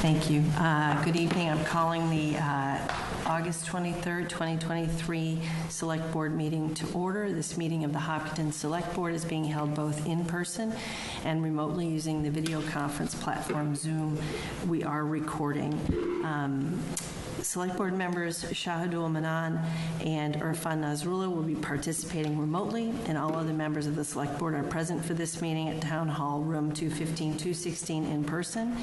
Thank you. Good evening. I'm calling the August 23rd, 2023 Select Board meeting to order. This meeting of the Hopkinton Select Board is being held both in person and remotely using the video conference platform Zoom. We are recording. Select Board members Shahidul Manan and Irfan Nasrullah will be participating remotely, and all other members of the Select Board are present for this meeting at Town Hall, room 215-216 in person.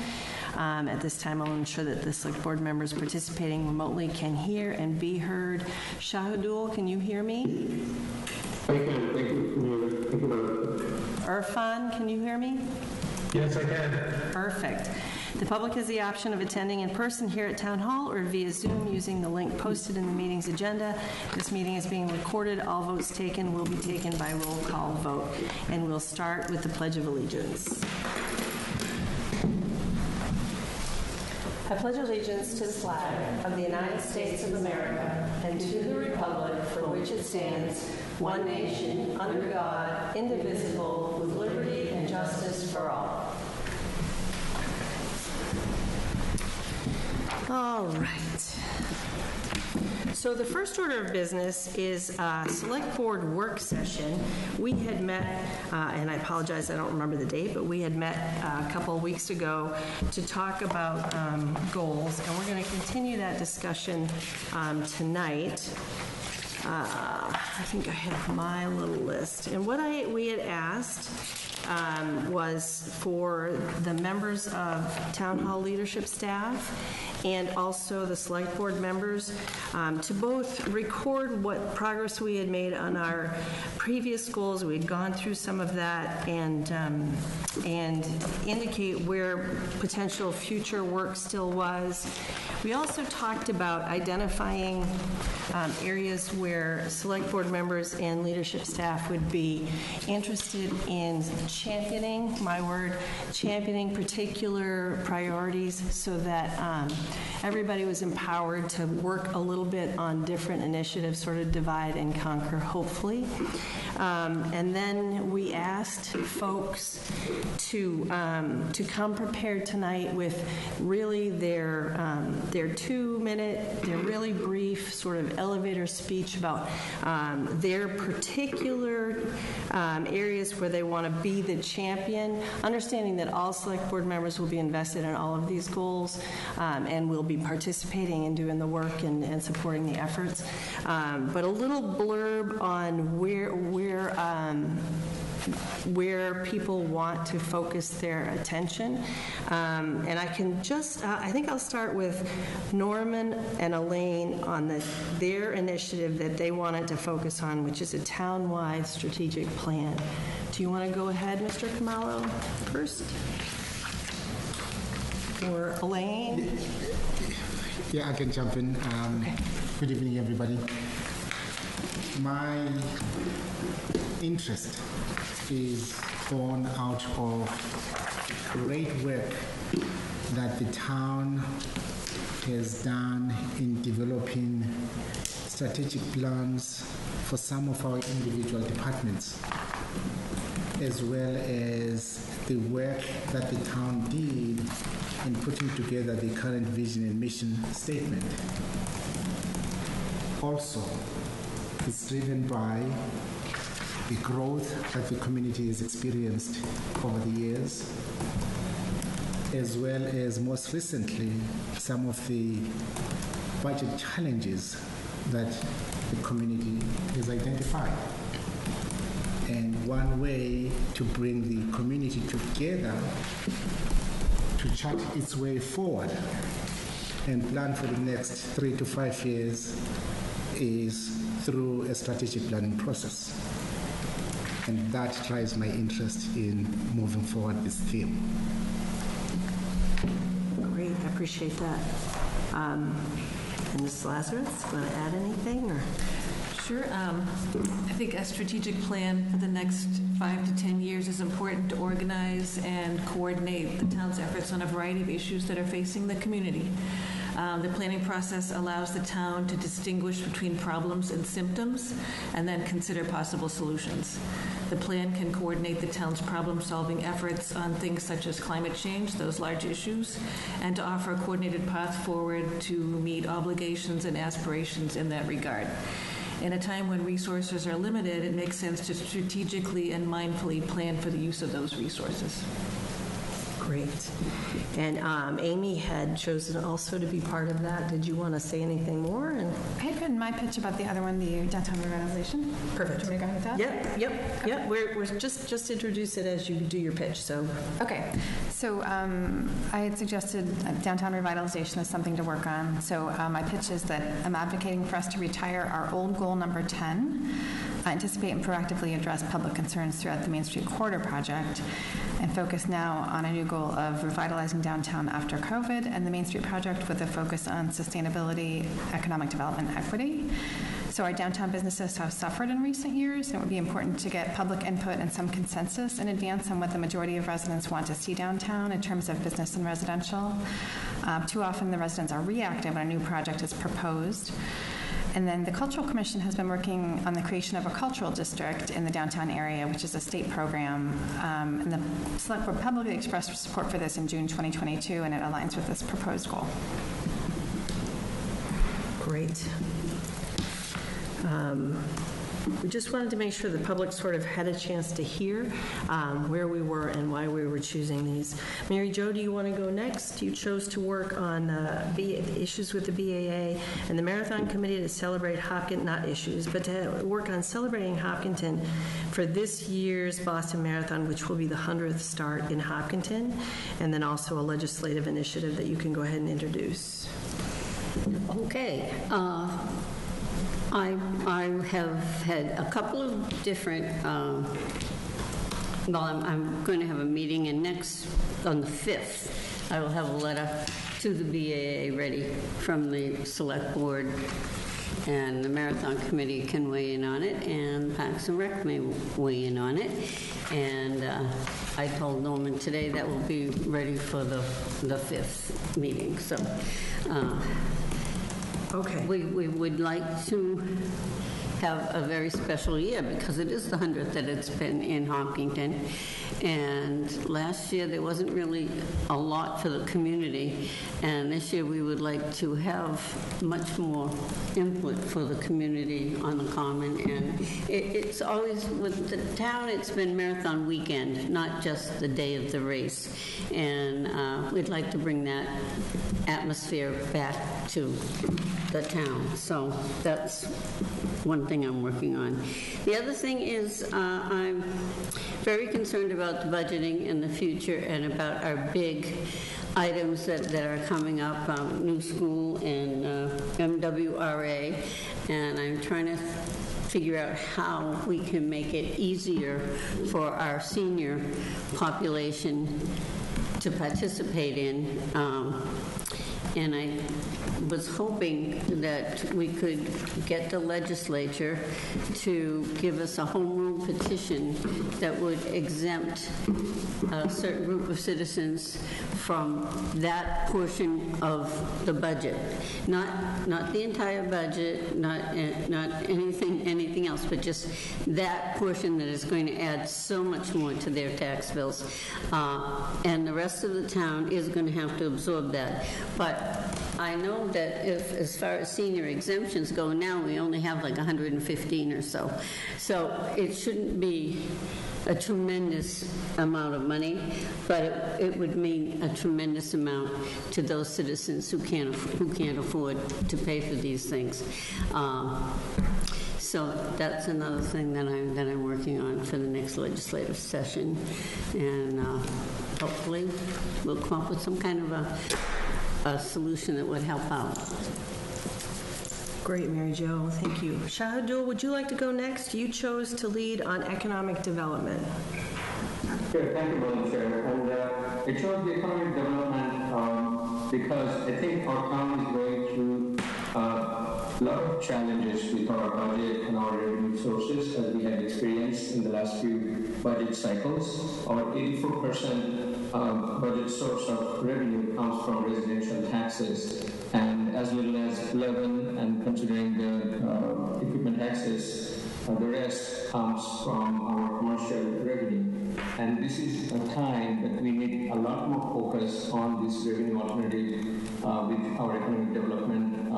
At this time, I'll ensure that the Select Board members participating remotely can hear and be heard. Shahidul, can you hear me? I can. Thank you. Thank you. Irfan, can you hear me? Yes, I can. Perfect. The public has the option of attending in person here at Town Hall or via Zoom using the link posted in the meeting's agenda. This meeting is being recorded. All votes taken will be taken by roll call vote. And we'll start with the Pledge of Allegiance. I pledge allegiance to the flag of the United States of America and to the republic for which it stands, one nation, under God, indivisible, with liberty and justice for all. All right. So the first order of business is a Select Board work session. We had met, and I apologize, I don't remember the date, but we had met a couple of weeks ago to talk about goals, and we're going to continue that discussion tonight. I think I have my little list. And what we had asked was for the members of Town Hall leadership staff and also the Select Board members to both record what progress we had made on our previous goals. We had gone through some of that and indicate where potential future work still was. We also talked about identifying areas where Select Board members and leadership staff would be interested in championing, championing particular priorities so that everybody was empowered to work a little bit on different initiatives, sort of divide and conquer, hopefully. And then we asked folks to come prepared tonight with really their 2-minute, their really brief sort of elevator speech about their particular areas where they want to be the champion, understanding that all Select Board members will be invested in all of these goals and will be participating and doing the work and supporting the efforts. But a little blurb on where people want to focus their attention. And I can just, I think I'll start with Norman and Elaine on their initiative that they wanted to focus on, which is a town-wide strategic plan. Do you want to go ahead, Mr. Khumalo, first? Or Elaine? Yeah, I can jump in. Okay. Good evening, everybody. My interest is born out of great work that the town has done in developing strategic plans for some of our individual departments, as well as the work that the town did in putting together the current vision and mission statement. Also, it's driven by the growth that the community has experienced over the years, as well as most recently some of the budget challenges that the community has identified. And one way to bring the community together to chart its way forward and plan for the next 3 to 5 years is through a strategic planning process. And that drives my interest in moving forward this theme. Great, I appreciate that. And Ms. Lazarus, want to add anything? Or? Sure. I think a strategic plan for the next 5 to 10 years is important to organize and coordinate the town's efforts on a variety of issues that are facing the community. The planning process allows the town to distinguish between problems and symptoms and then consider possible solutions. The plan can coordinate the town's problem-solving efforts on things such as climate change, those large issues, and to offer a coordinated path forward to meet obligations and aspirations in that regard. In a time when resources are limited, it makes sense to strategically and mindfully plan for the use of those resources. Great. And Amy had chosen also to be part of that. Did you want to say anything more? And I had written my pitch about the other one, the downtown revitalization. Perfect. Do you want me to go ahead with that? Yep. We're just introduce it as you do your pitch. So Okay. So I had suggested downtown revitalization as something to work on. So my pitch is that I'm advocating for us to retire our old goal number 10, anticipate and proactively address public concerns throughout the Main Street Corridor project, and focus now on a new goal of revitalizing downtown after COVID and the Main Street project with a focus on sustainability, economic development, and equity. So our downtown businesses have suffered in recent years, and it would be important to get public input and some consensus in advance on what the majority of residents want to see downtown in terms of business and residential. Too often the residents are reactive when a new project is proposed. And then the Cultural Commission has been working on the creation of a cultural district in the downtown area, which is a state program. And the Select Board publicly expressed support for this in June 2022, and it aligns with this proposed goal. great. We just wanted to make sure the public sort of had a chance to hear where we were and why we were choosing these. Mary Jo, do you want to go next? You chose to work on issues with the BAA and the Marathon Committee to celebrate Hopkinton, not issues, but to work on celebrating Hopkinton for this year's Boston Marathon, which will be the 100th start in Hopkinton, and then also a legislative initiative that you can go ahead and introduce. Okay. I have had a couple of different, I'm going to have a meeting, and next, on the 5th, I will have a letter to the BAA ready from the Select Board, and the Marathon Committee can weigh in on it, and Parks and Rec may weigh in on it. And I told Norman today that will be ready for the 5th meeting. So. Okay. We would like to have a very special year because it is the 100th that it's been in Hopkinton. And last year there wasn't really a lot for the community. And this year we would like to have much more input for the community on the common. And it's always, with the town, it's been marathon weekend, not just the day of the race. And we'd like to bring that atmosphere back to the town. So that's one thing I'm working on. The other thing is I'm very concerned about the budgeting in the future and about our big items that are coming up, new school and MWRA, and I'm trying to figure out how we can make it easier for our senior population to participate in. And I was hoping that we could get the legislature to give us a home rule petition that would exempt a certain group of citizens from that portion of the budget. Not the entire budget, not anything else, but just that portion that is going to add so much more to their tax bills. And the rest of the town is going to have to absorb that. But I know that if, as far as senior exemptions go now, we only have like 115 or so. So it shouldn't be a tremendous amount of money, but it would mean a tremendous amount to those citizens who can't afford to pay for these things. So that's another thing that I'm working on for the next legislative session, and hopefully we'll come up with some kind of a solution that would help out. Great, Mary Jo. Thank you. Shahidul, would you like to go next? You chose to lead on economic development. Sure, thank you, Madam Chair. And I chose the economic development because I think our town is going through a lot of challenges with our budget and our revenue sources, as we have experienced in the last few budget cycles. Our 84% budget source of revenue comes from residential taxes. and as little as 11, and considering the equipment access, the rest comes from our commercial revenue. And this is a time that we need a lot more focus on this revenue alternative with our economic development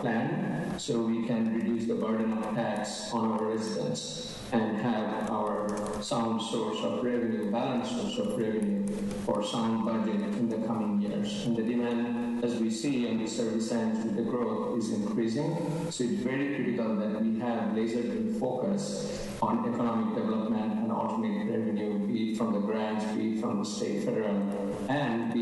plan, so we can reduce the burden of tax on our residents and have our sound source of revenue, balanced source of revenue for sound budget in the coming years. And the demand, as we see on the service end with the growth, is increasing. So it's very critical that we have laser-beam focus on economic development and alternate revenue, be it from the grants, be it from the state, federal, and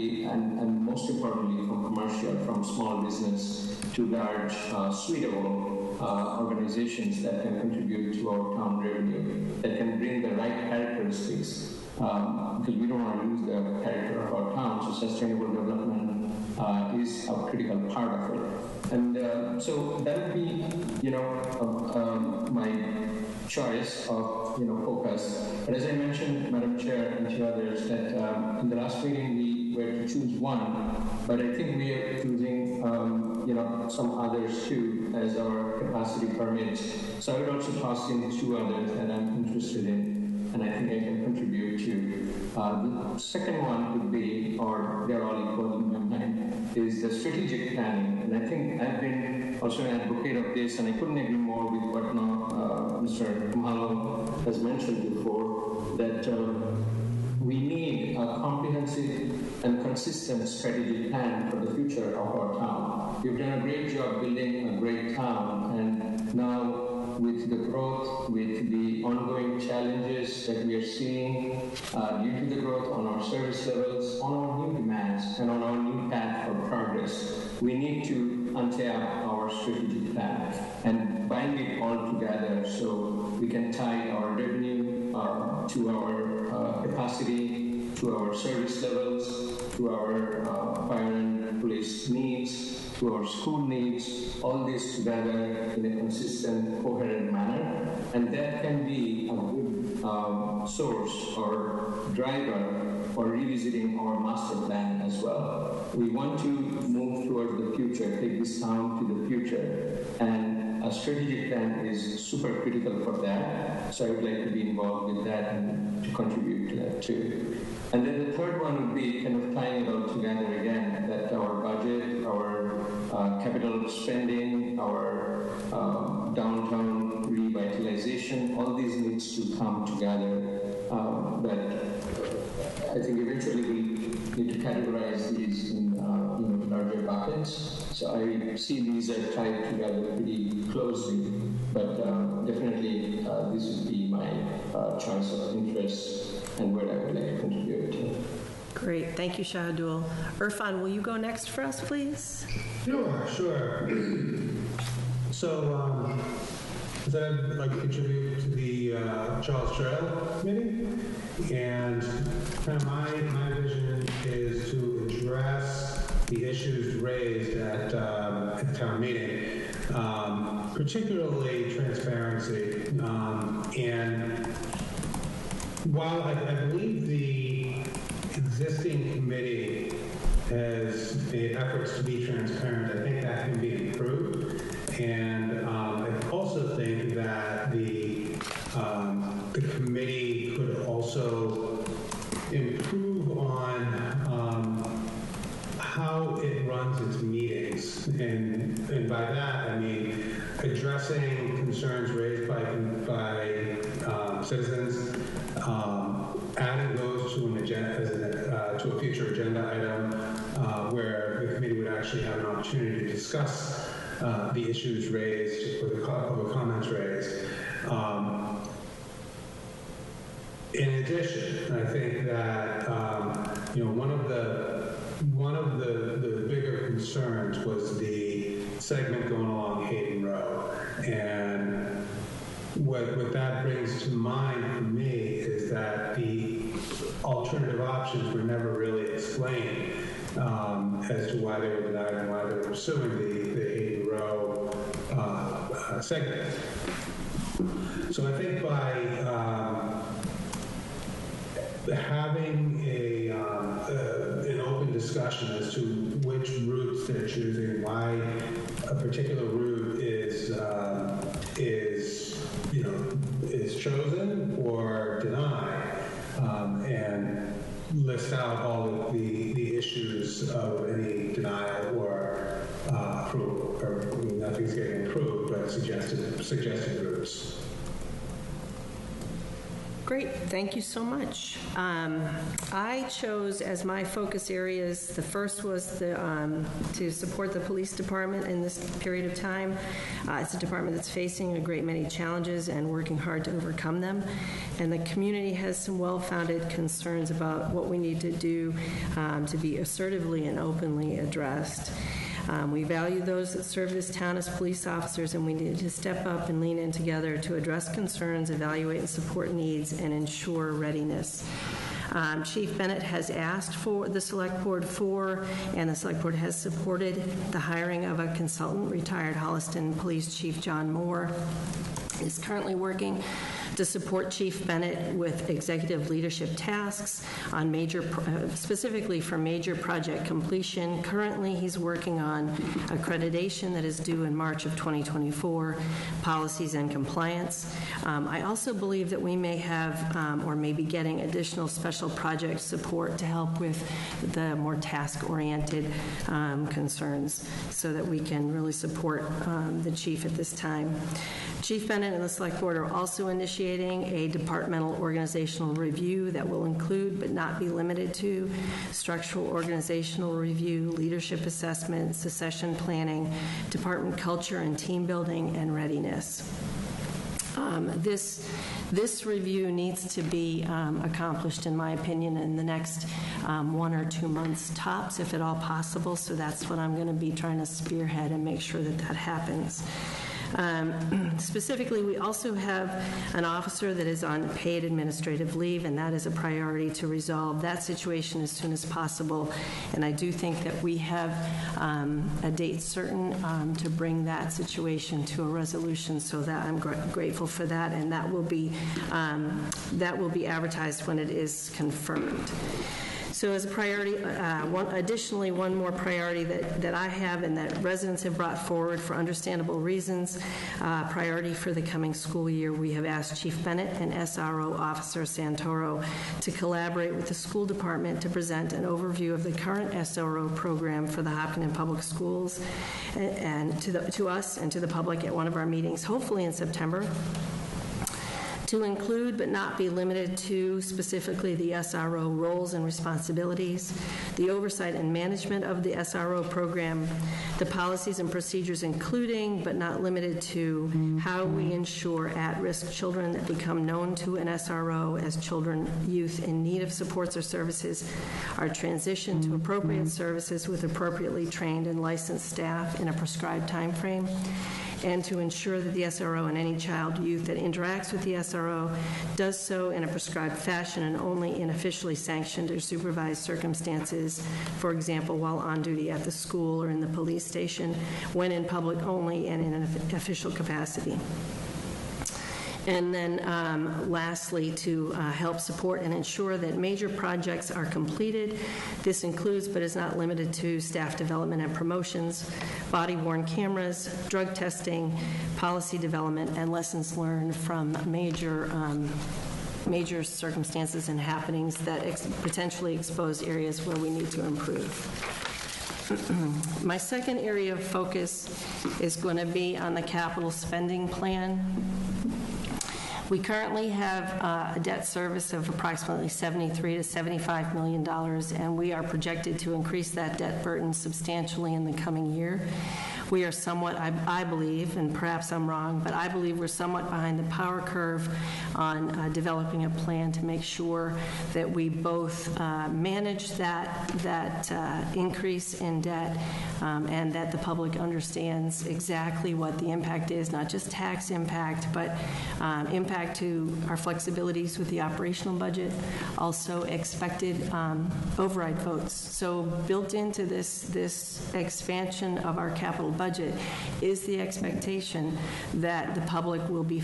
most importantly from commercial, from small business to large, suitable organizations that can contribute to our town revenue, that can bring the right characteristics, because we don't want to lose the character of our town, so sustainable development is a critical part of it. And so that would be, my choice of, focus. But as I mentioned, Madam Chair and to others, that in the last meeting we were to choose one, but I think we are choosing, some others too, as our capacity permits. So I would also toss in 2 others that I'm interested in, and I think I can contribute to. The second one would be, or they're all equal in my mind, is the strategic planning. And I think I've been also an advocate of this, and I couldn't agree more with what Mr. Khumalo has mentioned before, that we need a comprehensive and consistent strategic plan for the future of our town. We've done a great job building a great town, and now with the growth, with the ongoing challenges that we are seeing due to the growth on our service levels, on our new demands, and on our new path for progress, we need to untap our strategic plan and bind it all together so we can tie our revenue to our capacity, to our service levels, to our fire and police needs, to our school needs, all this together in a consistent, coherent manner. And that can be a good source or driver for revisiting our master plan as well. We want to move towards the future, take this town to the future. And a strategic plan is super critical for that. So I would like to be involved with that and to contribute to that too. And then the third one would be kind of tying it all together again, that our budget, our capital spending, our downtown revitalization, all these needs to come together. But I think eventually we need to categorize these in larger buckets. So I see these are tied together pretty closely, but definitely this would be my choice of interest and where I would like to contribute to. Great, thank you, Shahidul. Irfan, will you go next for us, please? Sure. So, I'd like to contribute to the Charles Trail Committee, and kind of my vision is to address the issues raised at the town meeting, particularly transparency. And while I believe the existing committee has made efforts to be transparent, I think that can be improved. And I also think that the committee could also improve on how it runs its meetings. And by that, I mean addressing concerns raised by citizens, adding those to an agenda, to a future agenda item where the committee would actually have an opportunity to discuss the issues raised or the public comments raised. In addition, I think that one of the bigger concerns was the segment going along Hayden Row, and what that brings to mind for me is that the alternative options were never really explained as to why they were denied and why they were pursuing the Hayden Row segment. So I think by having an open discussion as to which routes they're choosing, why a particular route is chosen or denied, and list out all of the issues of any denial or approval, or nothing's getting approved, but suggested routes. Great, thank you so much. I chose as my focus areas, the first was to support the police department in this period of time. It's a department that's facing a great many challenges and working hard to overcome them. And the community has some well-founded concerns about what we need to do to be assertively and openly addressed. We value those that serve this town as police officers, and we need to step up and lean in together to address concerns, evaluate and support needs, and ensure readiness. Chief Bennett has asked for the Select Board and the Select Board has supported the hiring of a consultant. Retired Holliston Police Chief John Moore is currently working to support Chief Bennett with executive leadership tasks on specifically for major project completion. Currently, he's working on accreditation that is due in March of 2024, policies and compliance. I also believe that we may have or may be getting additional special project support to help with the more task-oriented concerns so that we can really support the chief at this time. Chief Bennett and the Select Board are also initiating a departmental organizational review that will include, but not be limited to, structural organizational review, leadership assessment, succession planning, department culture and team building, and readiness. This review needs to be accomplished, in my opinion, in the next 1 or 2 months tops, if at all possible. So that's what I'm going to be trying to spearhead and make sure that that happens. Specifically, we also have an officer that is on paid administrative leave, and that is a priority to resolve that situation as soon as possible. And I do think that we have a date certain to bring that situation to a resolution, so that I'm grateful for that, and that will be advertised when it is confirmed. So as a priority, one more priority that I have and that residents have brought forward for understandable reasons, priority for the coming school year, we have asked Chief Bennett and SRO Officer Santoro to collaborate with the school department to present an overview of the current SRO program for the Hopkinton Public Schools and to us and to the public at one of our meetings, hopefully in September, to include but not be limited to specifically the SRO roles and responsibilities, the oversight and management of the SRO program, the policies and procedures including but not limited to how we ensure at-risk children that become known to an SRO as children, youth in need of supports or services are transitioned to appropriate services with appropriately trained and licensed staff in a prescribed time frame, and to ensure that the SRO and any child, youth that interacts with the SRO does so in a prescribed fashion and only in officially sanctioned or supervised circumstances, for example, while on duty at the school or in the police station, when in public only and in an official capacity. And then lastly, to help support and ensure that major projects are completed. This includes, but is not limited to, staff development and promotions, body-worn cameras, drug testing, policy development, and lessons learned from major circumstances and happenings that potentially expose areas where we need to improve. My second area of focus is going to be on the capital spending plan. We currently have a debt service of approximately $73 to $75 million, and we are projected to increase that debt burden substantially in the coming year. We are somewhat, I believe, and perhaps I'm wrong, but I believe we're somewhat behind the power curve on developing a plan to make sure that we both manage that increase in debt and that the public understands exactly what the impact is, not just tax impact, but impact to our flexibilities with the operational budget, also expected override votes. So built into this expansion of our capital budget is the expectation that the public will be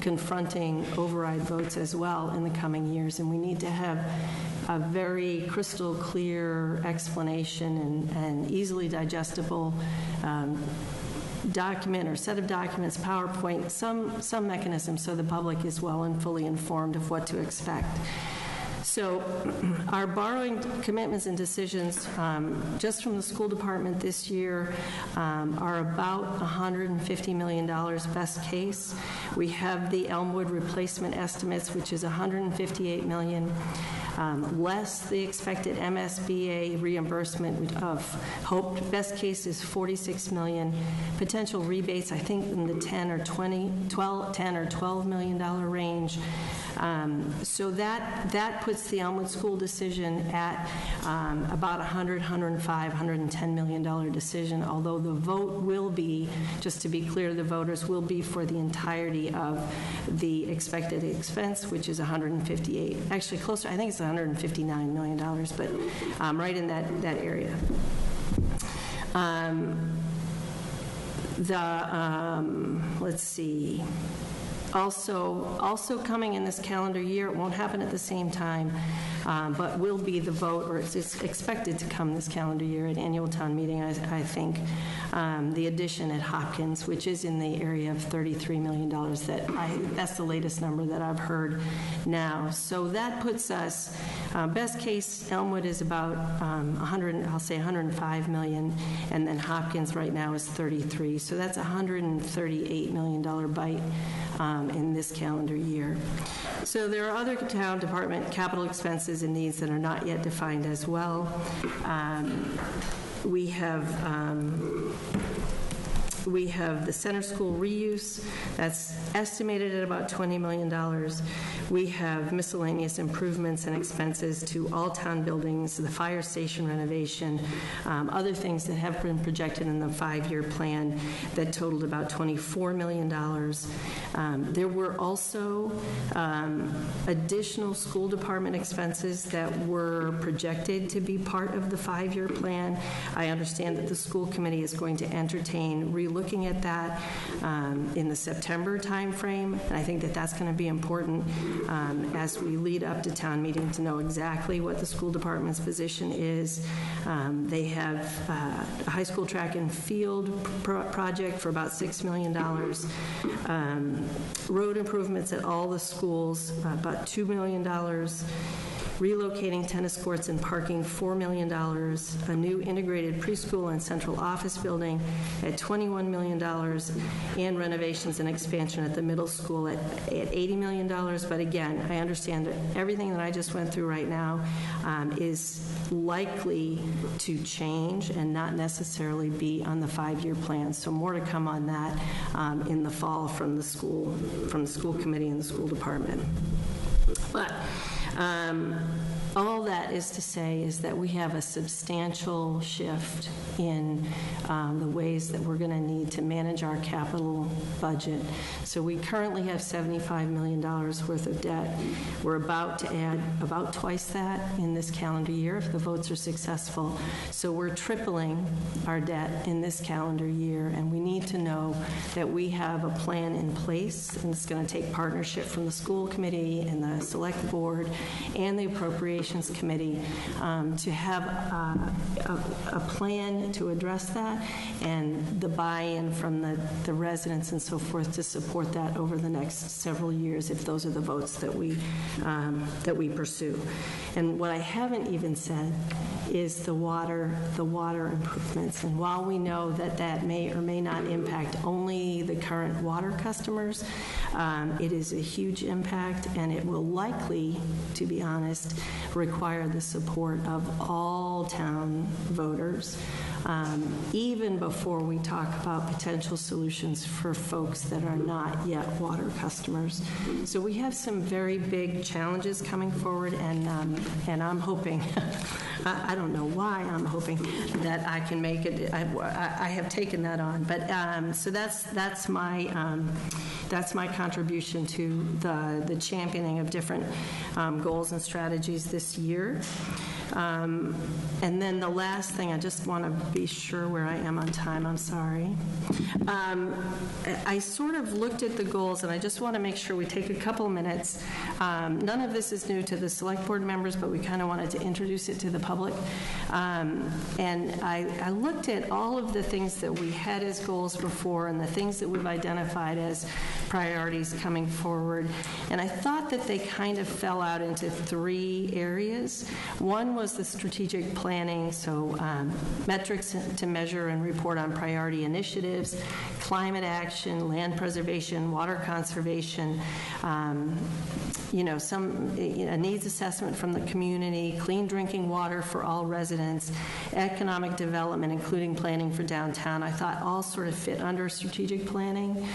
confronting override votes as well in the coming years, and we need to have a very crystal clear explanation and easily digestible document or set of documents, PowerPoint, some mechanism so the public is well and fully informed of what to expect. So our borrowing commitments and decisions just from the school department this year are about $150 million best case. We have the Elmwood replacement estimates, which is $158 million, less the expected MSBA reimbursement of hoped best case is $46 million. Potential rebates, I think, in the $10 or $12 million range. So that puts the Elmwood school decision at about $100, $105, $110 million decision, although the vote will be, just to be clear, the voters will be for the entirety of the Expected Expense, which is 158, actually closer, I think it's $159 million, but right in that area. Let's see. Also coming in this calendar year, it won't happen at the same time, but will be the vote, or it's expected to come this calendar year at annual town meeting, I think, the addition at Hopkins, which is in the area of $33 million. That's the latest number that I've heard now. So that puts us, best case, Elmwood is about $105 million, and then Hopkins right now is 33. So that's a $138 million bite in this calendar year. So there are other town department capital expenses and needs that are not yet defined as well. We have the center school reuse. That's estimated at about $20 million. We have miscellaneous improvements and expenses to all town buildings, the fire station renovation, other things that have been projected in the 5-year plan that totaled about $24 million. There were also additional school department expenses that were projected to be part of the 5-year plan. I understand that the school committee is going to entertain looking at that in the September timeframe, and I think that that's going to be important as we lead up to town meeting to know exactly what the school department's position is. They have a high school track and field project for about $6 million. Road improvements at all the schools, about $2 million. Relocating tennis courts and parking, $4 million. A new integrated preschool and central office building at $21 million. And renovations and expansion at the middle school at $80 million. But again, I understand that everything that I just went through right now is likely to change and not necessarily be on the 5-year plan. So more to come on that in the fall from the school committee and the school department. But all that is to say is that we have a substantial shift in the ways that we're going to need to manage our capital budget. So we currently have $75 million worth of debt. We're about to add about twice that in this calendar year if the votes are successful. So we're tripling our debt in this calendar year, and we need to know that we have a plan in place, and it's going to take partnership from the school committee and the select board and the appropriations committee to have a plan to address that, and the buy-in from the residents and so forth to support that over the next several years if those are the votes that we pursue. And what I haven't even said is the water improvements. And while we know that that may or may not impact only the current water customers, it is a huge impact, and it will likely, to be honest, require the support of all town voters, even before we talk about potential solutions for folks that are not yet water customers. So we have some very big challenges coming forward, and I'm hoping, I don't know why I'm hoping that I can make it. I have taken that on, but so that's my that's my contribution to the championing of different goals and strategies this year. And then the last thing, I just want to be sure where I am on time, I'm sorry. I sort of looked at the goals, and I just want to make sure we take a couple minutes. None of this is new to the select board members, but we kind of wanted to introduce it to the public. And I looked at all of the things that we had as goals before and the things that we've identified as priorities coming forward. And I thought that they kind of fell out into 3 areas. One was the strategic planning, so metrics to measure and report on priority initiatives, climate action, land preservation, water conservation, a needs assessment from the community, clean drinking water for all residents, economic development, including planning for downtown. I thought all sort of fit under strategic planning.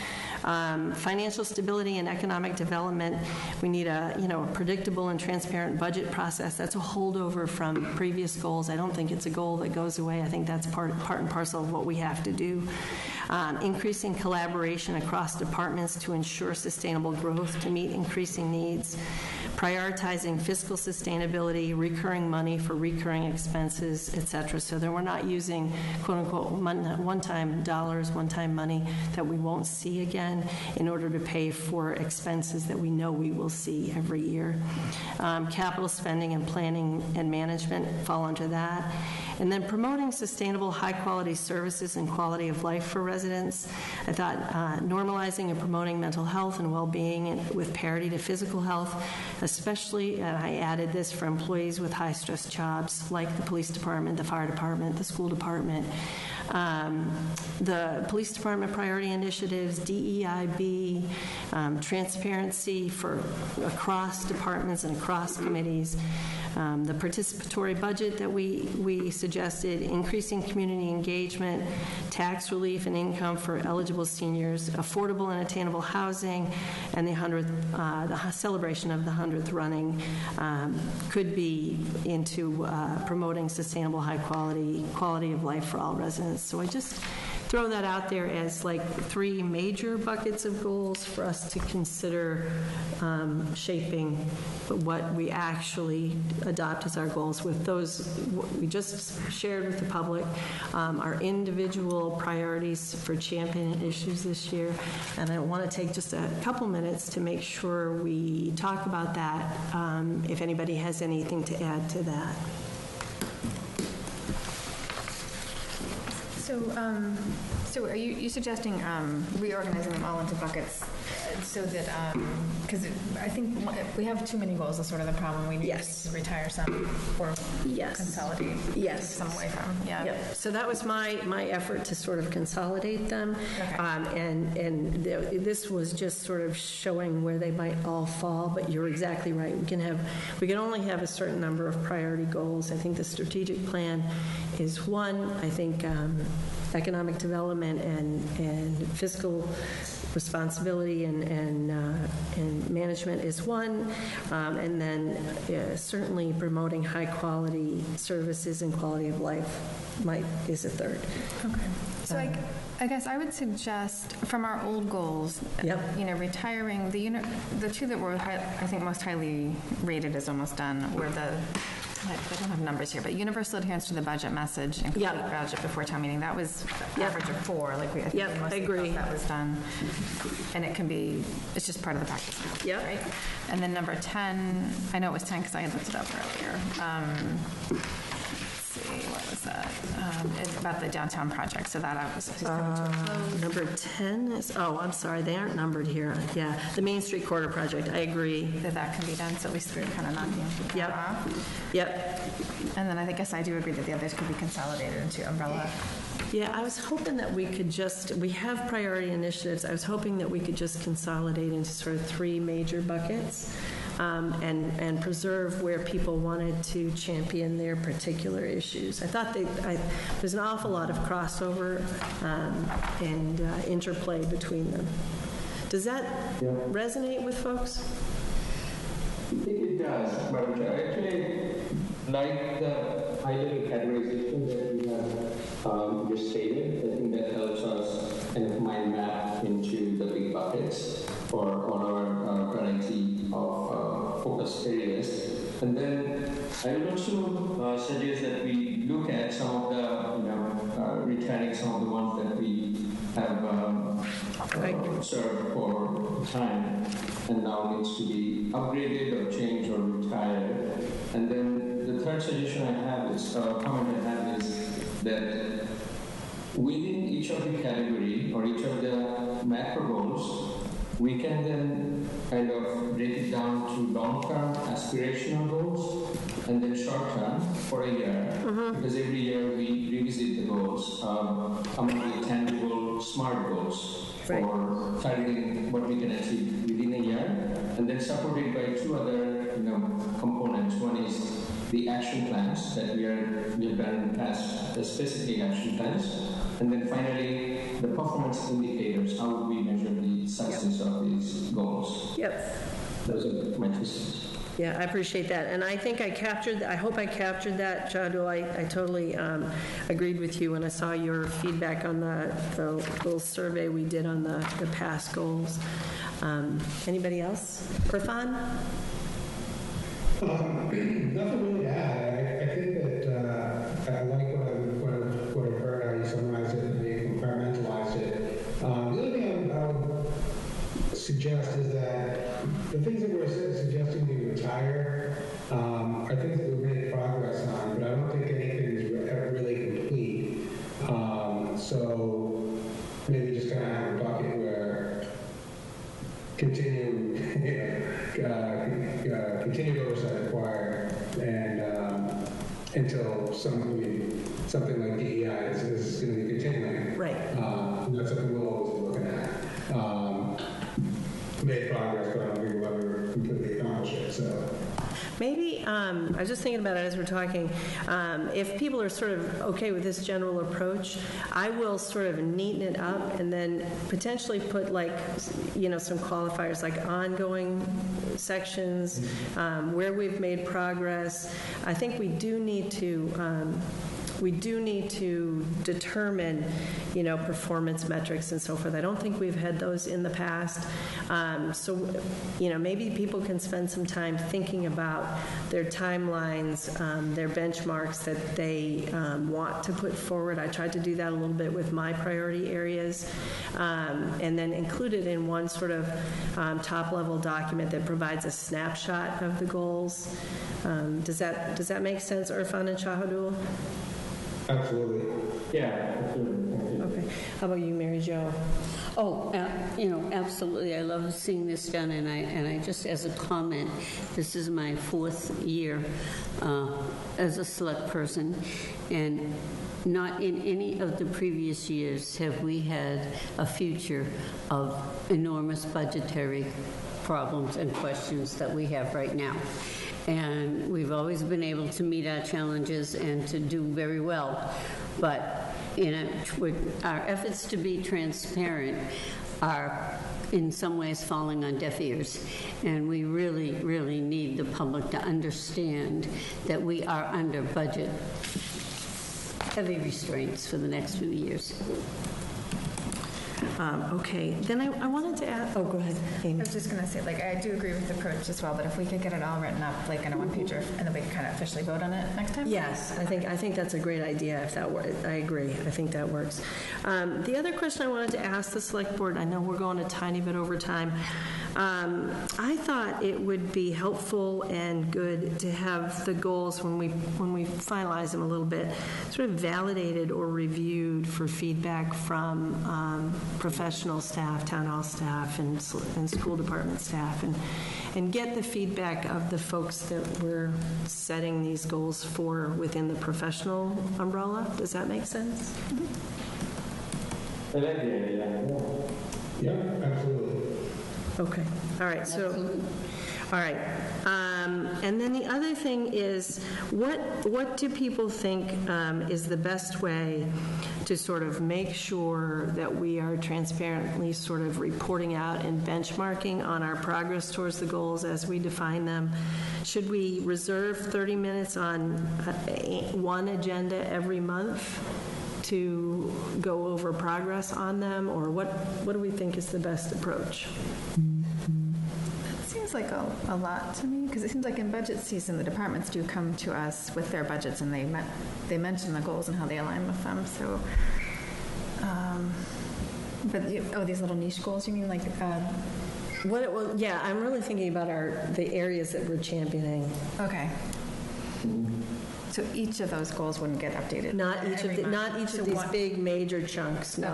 Financial stability and economic development, we need a predictable and transparent budget process. That's a holdover from previous goals. I don't think it's a goal that goes away. I think that's part and parcel of what we have to do. Increasing collaboration across departments to ensure sustainable growth to meet increasing needs. Prioritizing fiscal sustainability, recurring money for recurring expenses, et cetera, so that we're not using quote-unquote one-time dollars, one-time money that we won't see again in order to pay for expenses that we know we will see every year. Capital spending and planning and management fall under that. And then promoting sustainable, high-quality services and quality of life for residents. I thought normalizing and promoting mental health and well-being with parity to physical health, especially, I added this for employees with high-stress jobs like the police department, the fire department, the school department. The police department priority initiatives, DEIB, transparency for across departments and across committees, the participatory budget that we suggested, increasing community engagement, tax relief and income for eligible seniors, affordable and attainable housing, and the celebration of the 100th running could be into promoting sustainable, high quality of life for all residents. So I just throw that out there as like 3 major buckets of goals for us to consider shaping what we actually adopt as our goals. With those we just shared with the public, our individual priorities for championing issues this year, and I want to take just a couple minutes to make sure we talk about that, if anybody has anything to add to that. So are you suggesting reorganizing them all into buckets so that, because I think we have too many goals is sort of the problem. We need to retire some or consolidate some away from. Yeah. Yep. So that was my effort to sort of consolidate them. Okay. This was just sort of showing where they might all fall, but you're exactly right. We can only have a certain number of priority goals. I think the strategic plan is one. I think economic development and fiscal responsibility and management is one, and then certainly promoting high quality services and quality of life is a third. Okay. So I guess I would suggest from our old goals, retiring the 2 that were I think most highly rated as almost done were I don't have numbers here, but universal adherence to the budget message and complete budget before town meeting. That was average of 4. I agree. That was done, and it's just part of the practice. Yeah. Right. And then number 10, I know it was 10 because I had looked it up earlier. What was that? About the downtown project. So that was coming to a close. Number 10 is, I'm sorry, they aren't numbered here. Yeah, the Main Street Corridor project. I agree. That can be done, so at least we're kind of knocking that off. Yep. And then I guess I do agree that the others could be consolidated into umbrella. Yeah, I was hoping that we could we have priority initiatives. I was hoping that we could just consolidate into sort of 3 major buckets. And preserve where people wanted to champion their particular issues. I thought there's an awful lot of crossover and interplay between them. Does that resonate with folks? I think it does, but actually like the high-level categorization that we have just stated. I think that helps us kind of mind map into the big buckets for all our variety of focus areas. And then I would also suggest that we look at some of the, retiring some of the ones that we have served for time and now needs to be upgraded or changed or retired. And then the third suggestion I have is, comment I have is that within each of the category or each of the macro goals, we can then kind of break it down to long-term aspirational goals and then short-term for a year. Because every year we revisit the goals among the tangible SMART goals for targeting what we can achieve within a year, and then supported by two other components. One is the action plans that we have done in the past, the specific action plans, and then finally the performance indicators. How would we measure the success of these goals? Yep. Those are my 2 cents. Yeah, I appreciate that. And I think I hope I captured that, Jadu. I totally agreed with you when I saw your feedback on the little survey we did on the past goals. Anybody else? Irfan? Nothing really to add. I think that I like what I've heard, how you summarized it and you compartmentalized it. The other thing I would suggest is that the things that we're suggesting we retire are things that we've made progress on, but I don't think anything is really complete. So maybe just kind of have a bucket where continued oversight required, and until something like DEI is going to be continuing. Right. And that's something we'll always be looking at. Made progress, but I don't think we'll ever completely accomplish it. So. Maybe, I was just thinking about it as we're talking, if people are sort of okay with this general approach, I will sort of neaten it up and then potentially put some qualifiers like ongoing sections, where we've made progress. I think we do need to determine, performance metrics and so forth. I don't think we've had those in the past. So, maybe people can spend some time thinking about their timelines, their benchmarks that they want to put forward. I tried to do that a little bit with my priority areas, and then include it in one sort of top-level document that provides a snapshot of the goals. Does that make sense, Irfan and Shahadul? Absolutely. Yeah, absolutely. Okay. How about you, Mary Jo? Oh, absolutely. I love seeing this done, and I just, as a comment, this is my 4th year as a select person, and not in any of the previous years have we had a future of enormous budgetary problems and questions that we have right now. And we've always been able to meet our challenges and to do very well. But our efforts to be transparent are in some ways falling on deaf ears. And we really, really need the public to understand that we are under budget heavy restraints for the next few years. Okay, then I wanted to add, go ahead, Amy. I was just going to say, I do agree with the approach as well, but if we could get it all written up, in a one-pager, and then we can kind of officially vote on it next time? Yes, I think that's a great idea. If that works, I agree. I think that works. The other question I wanted to ask the Select Board, I know we're going a tiny bit over time. I thought it would be helpful and good to have the goals when we finalize them a little bit, sort of validated or reviewed for feedback from professional staff, town hall staff, and school department staff, and get the feedback of the folks that we're setting these goals for within the professional umbrella. Does that make sense? I like the idea. Yeah, absolutely. Okay. All right. So, Absolutely. All right. And then the other thing is, what do people think is the best way to sort of make sure that we are transparently sort of reporting out and benchmarking on our progress towards the goals as we define them? Should we reserve 30 minutes on one agenda every month to go over progress on them, or what do we think is the best approach? Seems like a lot to me, because it seems like in budget season, the departments do come to us with their budgets, and they mention the goals and how they align with them, so, these little niche goals, you mean, like, Yeah, I'm really thinking about the areas that we're championing. okay. So each of those goals wouldn't get updated? Not each of these big major chunks, no.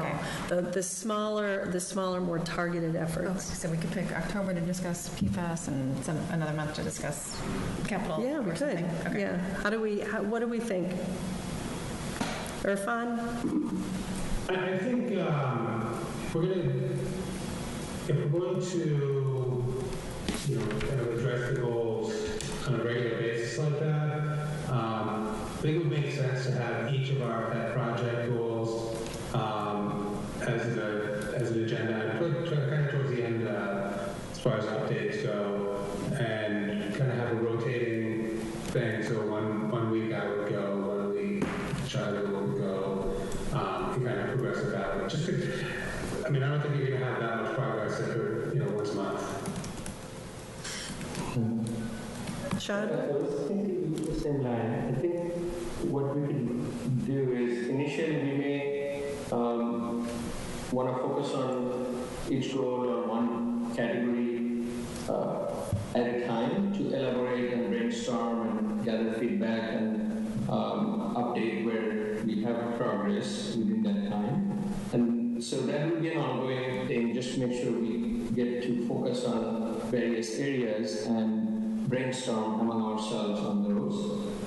Okay. The smaller, more targeted efforts. So we could pick October to discuss PFAS and another month to discuss capital. Yeah, we or could. something. Okay. Yeah. What do we think? Irfan? I think if we're going to, kind of address the goals on a regular basis like that, I think it would make sense to have each of our pet project goals as an agenda, kind of towards the end as far as updates go, and kind of have a rotating thing. So one week I would go, 1 week Charlie would go, and kind of progress it that way. I don't think you're going to have that much progress after, once a month. Shad? I was thinking the same line. I think what we could do is initially we may want to focus on each goal or one category at a time to elaborate and brainstorm and gather feedback and update where we have progress within that time. And so that will be an ongoing thing, just to make sure we get to focus on various areas and brainstorm among ourselves on those.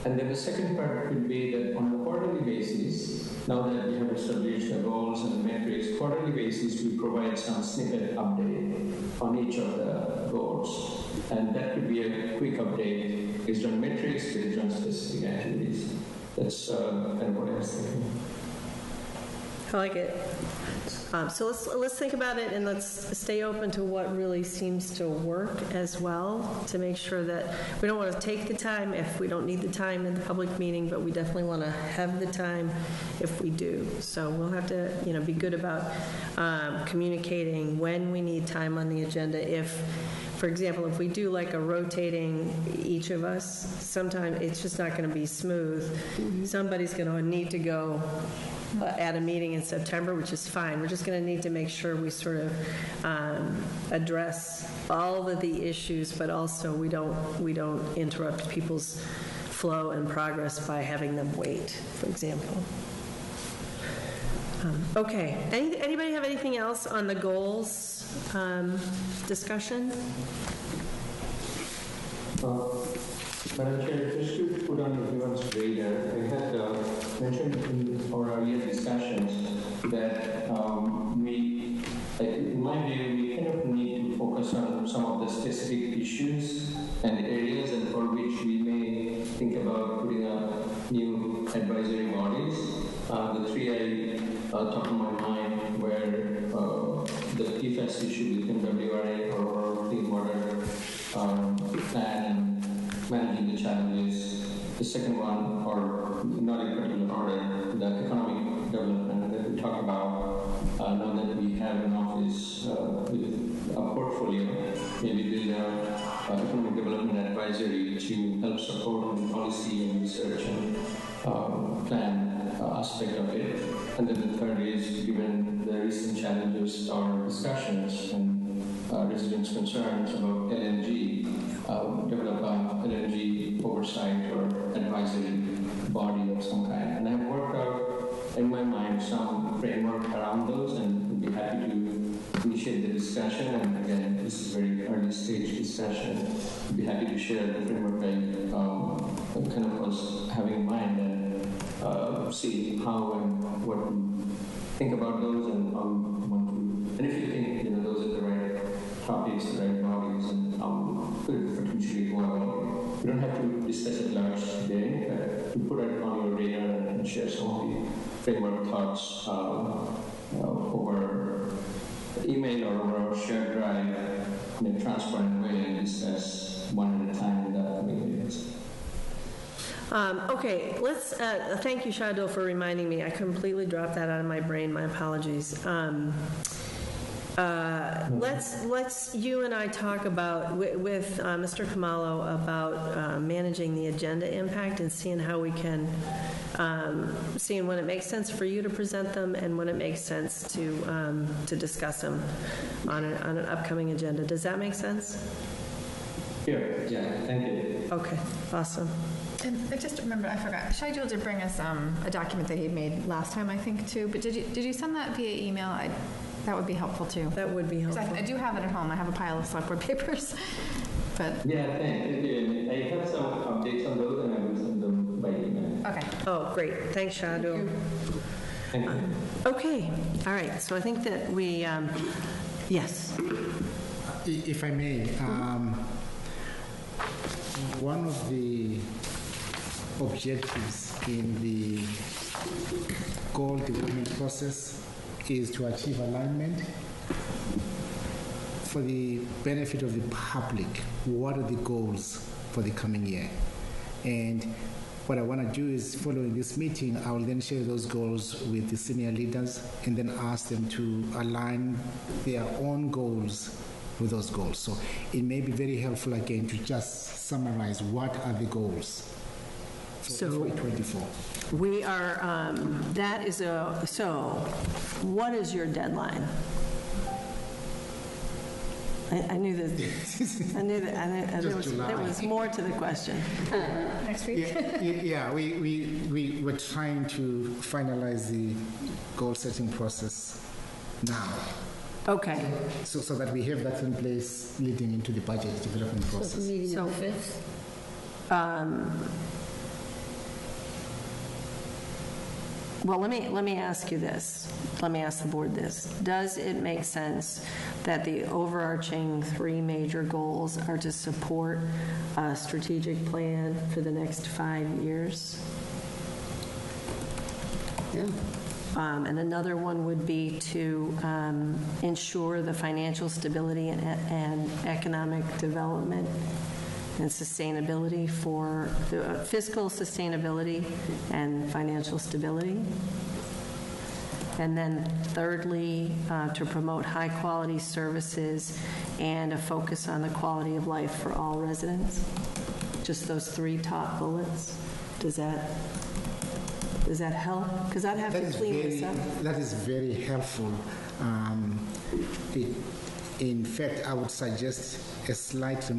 And then the second part could be that on a quarterly basis, now that we have established the goals and the metrics, quarterly basis we provide some snippet update on each of the goals. And that could be a quick update based on metrics, based on specific activities. That's kind of what I was thinking. I like it. So let's think about it, and let's stay open to what really seems to work as well, to make sure that we don't want to take the time if we don't need the time in the public meeting, but we definitely want to have the time if we do. So we'll have to, be good about communicating when we need time on the agenda. If, for example, if we do like a rotating each of us, sometimes it's just not going to be smooth. Somebody's going to need to go at a meeting in September, which is fine. We're just going to need to make sure we sort of address all of the issues, but also we don't interrupt people's flow and progress by having them wait, for example. Okay. Anybody have anything else on the goals discussion? Madam Chair, just to put on everyone's radar, I had mentioned in our earlier discussions that in my view, we kind of need to focus on some of the specific issues and areas, and for which we may think about putting up new advisory bodies. The three top of my mind were the PFAS issue with MWRA or clean water plan and managing the challenges. The second one, or not in particular order, the economic development that we talk about. Now that we have an office with a portfolio, maybe build an economic development advisory to help support on the policy and research and plan aspect of it. And then the third is, given the recent challenges or discussions and residents' concerns about LNG, develop a LNG oversight or advisory body of some kind. And I've worked out in my mind some framework around those, and would be happy to initiate the discussion. And again, this is very early stage discussion. I'd be happy to share the framework I kind of was having in mind, and see how and what we think about those, and how we want to. And if you think those are the right topics, the right bodies, and could potentially go about. We don't have to discuss it large today, but we put it on your radar and share some of the framework thoughts over email or over our shared drive in a transparent way and discuss one at a time without meetings. Okay, let's, thank you, Shadil, for reminding me. I completely dropped that out of my brain. My apologies. Let's you and I talk about, with Mr. Kamalo, about managing the agenda impact and seeing how we can, seeing when it makes sense for you to present them and when it makes sense to discuss them on an upcoming agenda. Does that make sense? Yeah, thank you. Okay, awesome. And I just remember, I forgot, Shadil did bring us a document that he made last time, I think, too, but did you send that via email? That would be helpful, too. That would be 'Cause helpful. I do have it at home. I have a pile of select board papers, but, Yeah, thank you. I have some updates on those and I will send them by email. okay. Oh, great. Thanks, Shadil. Thank you. Okay, all right. So I think that we, yes. If I may, one of the objectives in the goal development process is to achieve alignment. For the benefit of the public, what are the goals for the coming year? And what I want to do is, following this meeting, I will then share those goals with the senior leaders and then ask them to align their own goals with those goals. So it may be very helpful, again, to just summarize what are the goals for So- FY24. We are, that is so what is your deadline? I knew that, there was more to the question. Next week? Yeah, we were trying to finalize the goal-setting process now, Okay, so that we have that in place leading into the budget development So the process. meeting on the 5th? well, let me ask you this. Let me ask the board this. Does it make sense that the overarching 3 major goals are to support a strategic plan for the next 5 years? Yeah. And another one would be to ensure the financial stability and economic development and sustainability for the fiscal sustainability and financial stability. And then thirdly, to promote high-quality services and a focus on the quality of life for all residents. Just those 3 top bullets. Does that help? Because I'd have to clean this up. That is very helpful. In fact, I would suggest a slight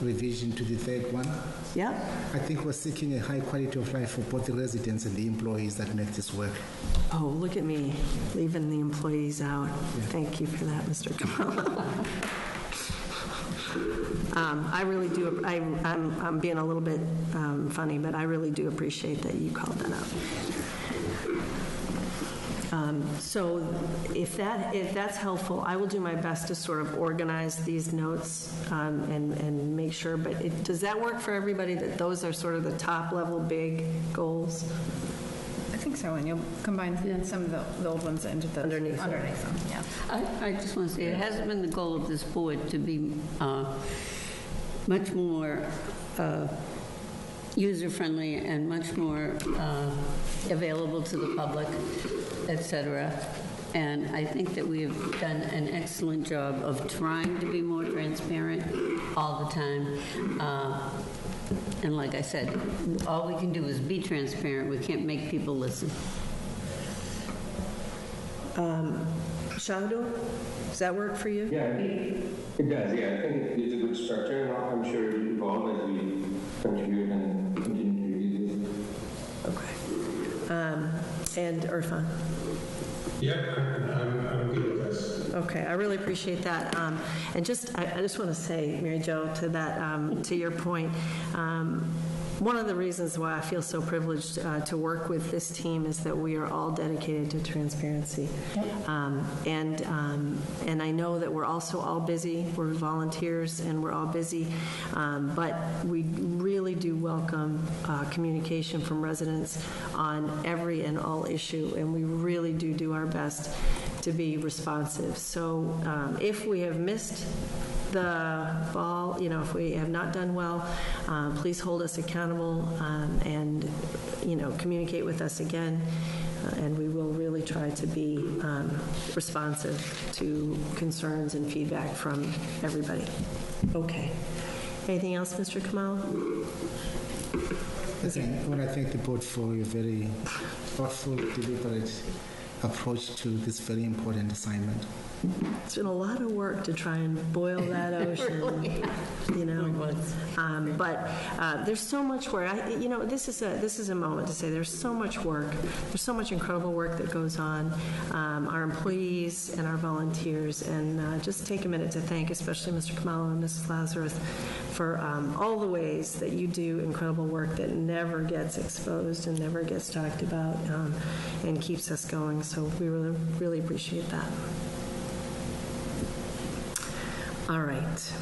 revision to the 3rd one. Yeah? I think we're seeking a high quality of life for both the residents and the employees that make this work. Oh, look at me, leaving the employees out. Thank you for that, Mr. Kamala. I really do, I'm being a little bit funny, but I really do appreciate that you called that out. So if that's helpful, I will do my best to sort of organize these notes and make sure, but does that work for everybody, that those are sort of the top level big goals? I think so, and you'll combine some of the old ones into the... Underneath them. Underneath them, yeah. I just want to say, it hasn't been the goal of this board to be much more user-friendly and much more available to the public, et cetera. And I think that we have done an excellent job of trying to be more transparent all the time. And like I said, all we can do is be transparent. We can't make people listen. Shadul, does that work for you? Yeah, it does. Yeah, I think it's a good structure, and I'm sure it will evolve as we contribute and continue to review this. Okay. And Irfan? Yeah, I'm good with this. Okay, I really appreciate that. And I just want to say, Mary Jo, to that, to your point, one of the reasons why I feel so privileged to work with this team is that we are all dedicated to transparency. And I know that we're also all busy. We're volunteers and we're all busy. But we really do welcome communication from residents on every and all issue. And we really do our best to be responsive. So if we have missed the ball, if we have not done well, please hold us accountable and, communicate with us again. And we will really try to be responsive to concerns and feedback from everybody. Okay. Anything else, Mr. Kamala? I thank the board for your very thoughtful, deliberate approach to this very important assignment. It's been a lot of work to try and boil that ocean, But there's so much work. This is a moment to say there's so much work. There's so much incredible work that goes on. Our employees and our volunteers, and just take a minute to thank, especially Mr. Kamala and Mrs. Lazarus, for all the ways that you do incredible work that never gets exposed and never gets talked about, and keeps us going. So we really, really appreciate that. All right.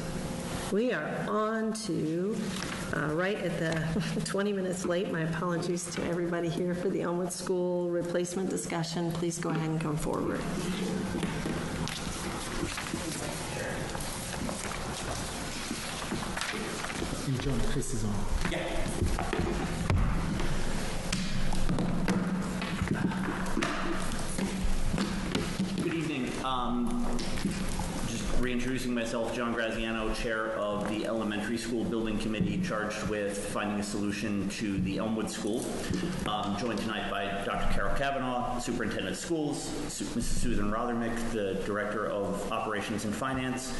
We are on to, right at the 20 minutes late, my apologies to everybody here for the Elmwood School replacement discussion. Please go ahead and come forward. And John, Chris is on. Yeah. Good evening. Just reintroducing myself, John Graziano, Chair of the Elementary School Building Committee charged with finding a solution to the Elmwood School. Joined tonight by Dr. Carol Kavanaugh, Superintendent of Schools, Mrs. Susan Rothermick, the Director of Operations and Finance,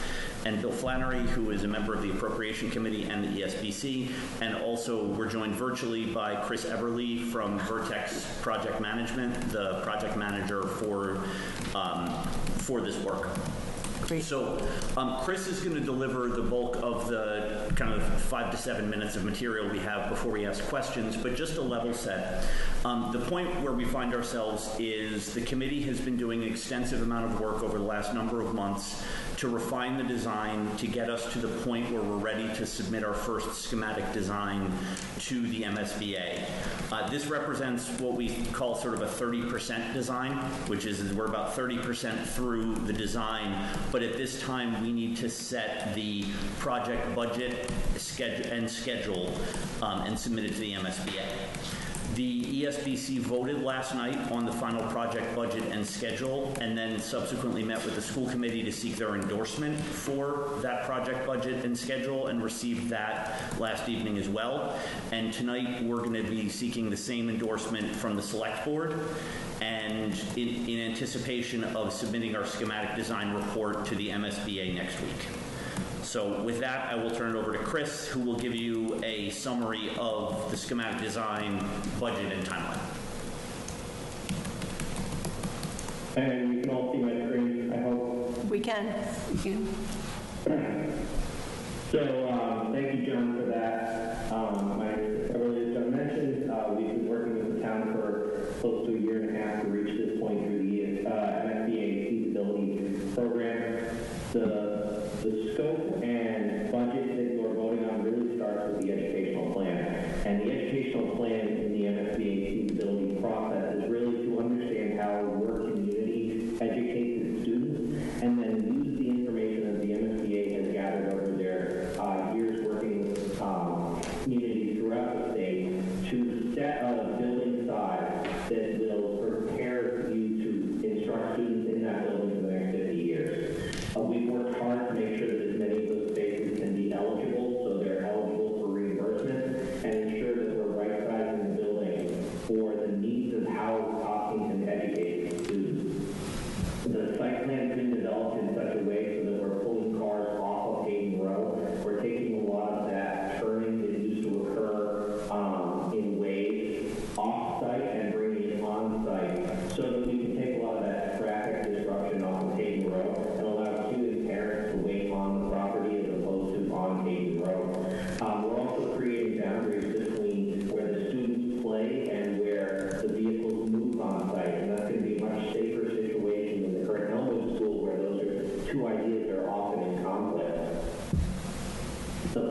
and Bill Flannery, who is a member of the Appropriation Committee and the ESBC. And also we're joined virtually by Chris Everly from Vertex Project Management, the project manager for this work. Great. So Chris is going to deliver the bulk of the kind of 5 to 7 minutes of material we have before we ask questions, but just a level set. The point where we find ourselves is the committee has been doing an extensive amount of work over the last number of months to refine the design to get us to the point where we're ready to submit our first schematic design to the MSBA. This represents what we call sort of a 30% design, which is we're about 30% through the design, but at this time we need to set the project budget and schedule and submit it to the MSBA. The ESBC voted last night on the final project budget and schedule, and then subsequently met with the school committee to seek their endorsement for that project budget and schedule, and received that last evening as well. And tonight we're going to be seeking the same endorsement from the select board, and in anticipation of submitting our schematic design report to the MSBA next week. So with that, I will turn it over to Chris, who will give you a summary of the schematic design, budget, and timeline. And you can all see my screen, I hope. We can. So thank you, John, for that. As John mentioned, we've been working with the town for close to a year and a half to reach this point through the MSBA feasibility program. The scope and budget that you're voting on really starts with the educational plan. And the educational plan in the MSBA feasibility process is really to understand how your community educates its students, and then use the information that the MSBA has gathered over their years working with communities throughout the state to set a building size that will prepare you to instruct students in that building for the next 50 years. We've worked hard to make sure that as many of those spaces can be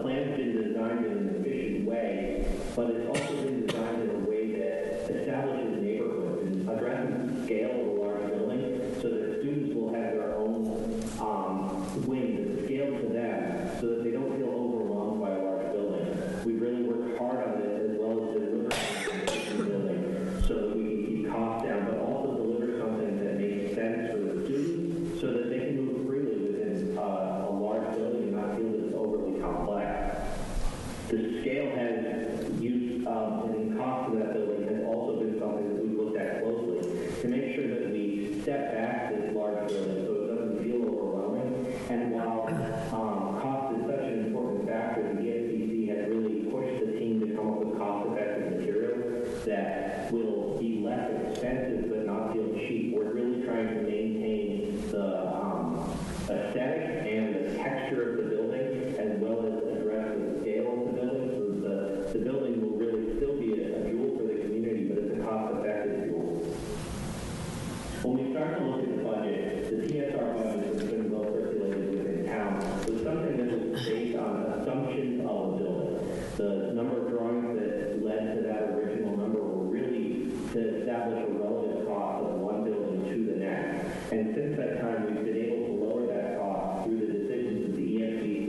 plan's been designed in an efficient way, but it's also been designed in a way that establishes neighborhoods and addresses the scale of a large building so that students will have their own wing that's scaled to them so that they don't feel overwhelmed by a large building. We really worked hard on this as well as deliver the building so that we can keep costs down, but also deliver something that makes sense for the students so that they can move freely within a large building and not feel that it's overly complex. The scale has used and the cost of that building has also been something that we've looked at closely to make sure that we step back this large building so it doesn't feel overwhelming. And while cost is such an important factor, the ESBC has really pushed the team to come up with cost-effective materials that will be less expensive but not feel cheap. We're really trying to maintain the aesthetic and the texture of the building as well as address the scale of the building. So the building will really still be a jewel for the community, but it's a cost-effective jewel. When we start to look at the budget, the TSR budget that's been well circulated within town was something that was based on assumptions of a building. The number of drawings that led to that original number were really to establish a relative cost of one building to the next. And since that time, we've been able to lower that cost through the decisions that the ESBC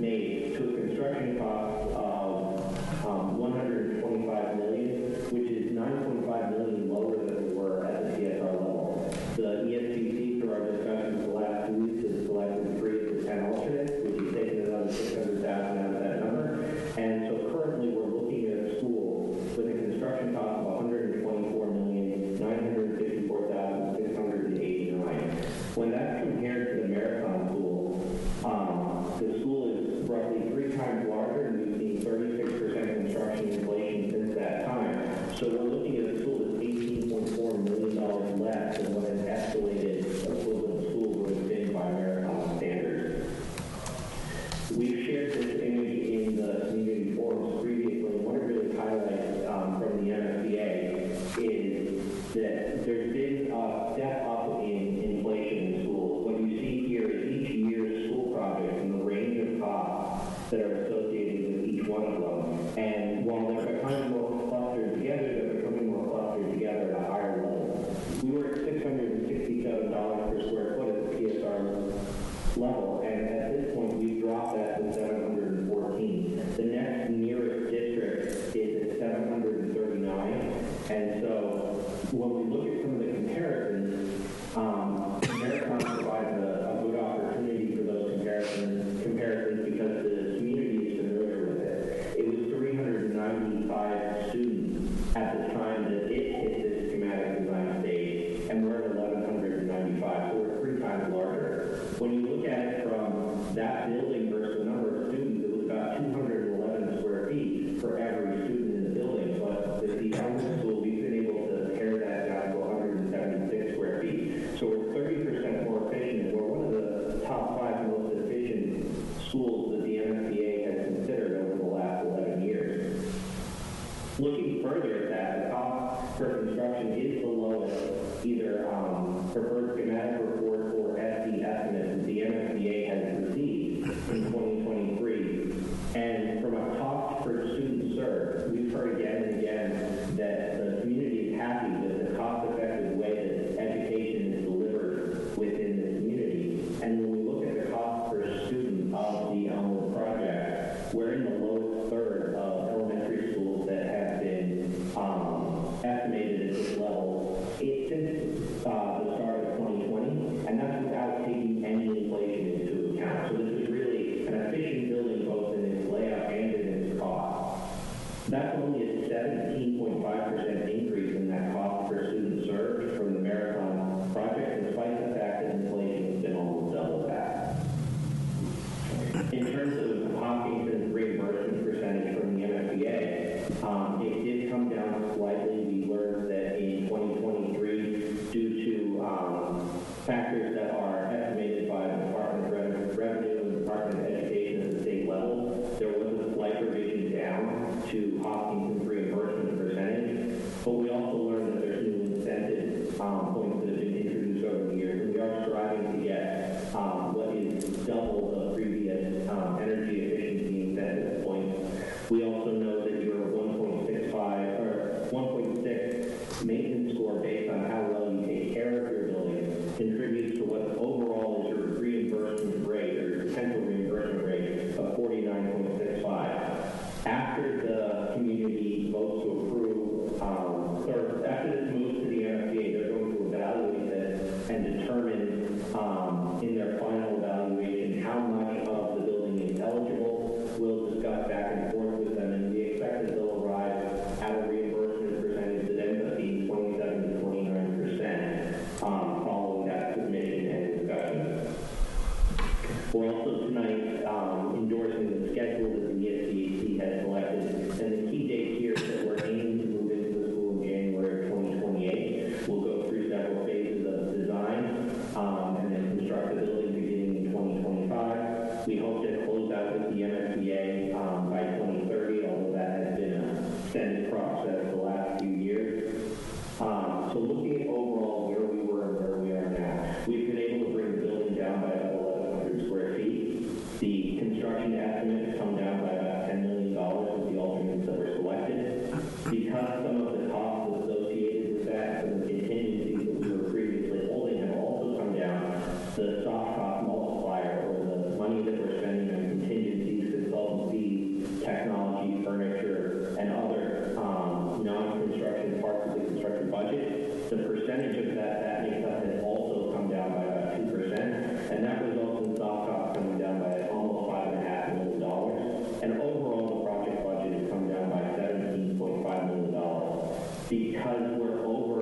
made to a construction cost of $125 million, which is $9.5 million lower than we were at the TSR level. The ESBC, through our discussions the last 2 weeks, has selected 3 of the 10 alternates, which has taken another $600,000 out of that number. And so currently we're looking at a school with a construction cost of $124,954,689. When that's compared to the Marathon School, the school is roughly 3 times larger, and we've seen 36% construction inflation since that time. So we're looking at a school that's $18.4 million less than what an escalated equivalent school would have been by Marathon standards. We've shared this image in the community forums previously, and what it really highlights from the MSBA is that there's been a step up in inflation in schools. What you see here is each year's school projects and the range of costs that are associated with each one of them. And while they're becoming more clustered together, they're becoming more clustered together at a higher level. We were at $667 per square foot at the PSR level, and at this point we've dropped that to $714. The next nearest district is at $739, and so when we look at some of the comparisons, Marathon provides a good opportunity for those comparisons because the community is familiar with it. It was $390 after the community votes to approve, or after this moves to the MFPA, they're going to evaluate this and determine in their final evaluation how much of the building is eligible. We'll discuss back and forth with them, and we expect that they'll arrive at a reimbursement percentage that ends up being 27 to 29% following that submission and discussion. We're also tonight endorsing the schedule that the ESBAC has selected, and the key date here is that we're aiming to move into the school in January of 2028. We'll go through several phases of design and then construct the building beginning in 2025. We hope to close out with the MFBA by 2030, although that has been a extended process the last few years. So looking at overall where we were and where we are now, we've been able to bring the building down by about 1,100 square feet. The construction estimate has come down by about $10 million with the alternates that were selected. Because some of the costs associated with that and the contingencies that we were previously holding have also come down, the soft cost multiplier, or the money that we're spending on contingencies, consultant fees, technology, furniture, and other non-construction parts of the construction budget, the percentage of that makes up has also come down by about 2%, and that results in soft costs coming down by almost $5.5 million. And overall, the project budget has come down by $17.5 million. Because we're over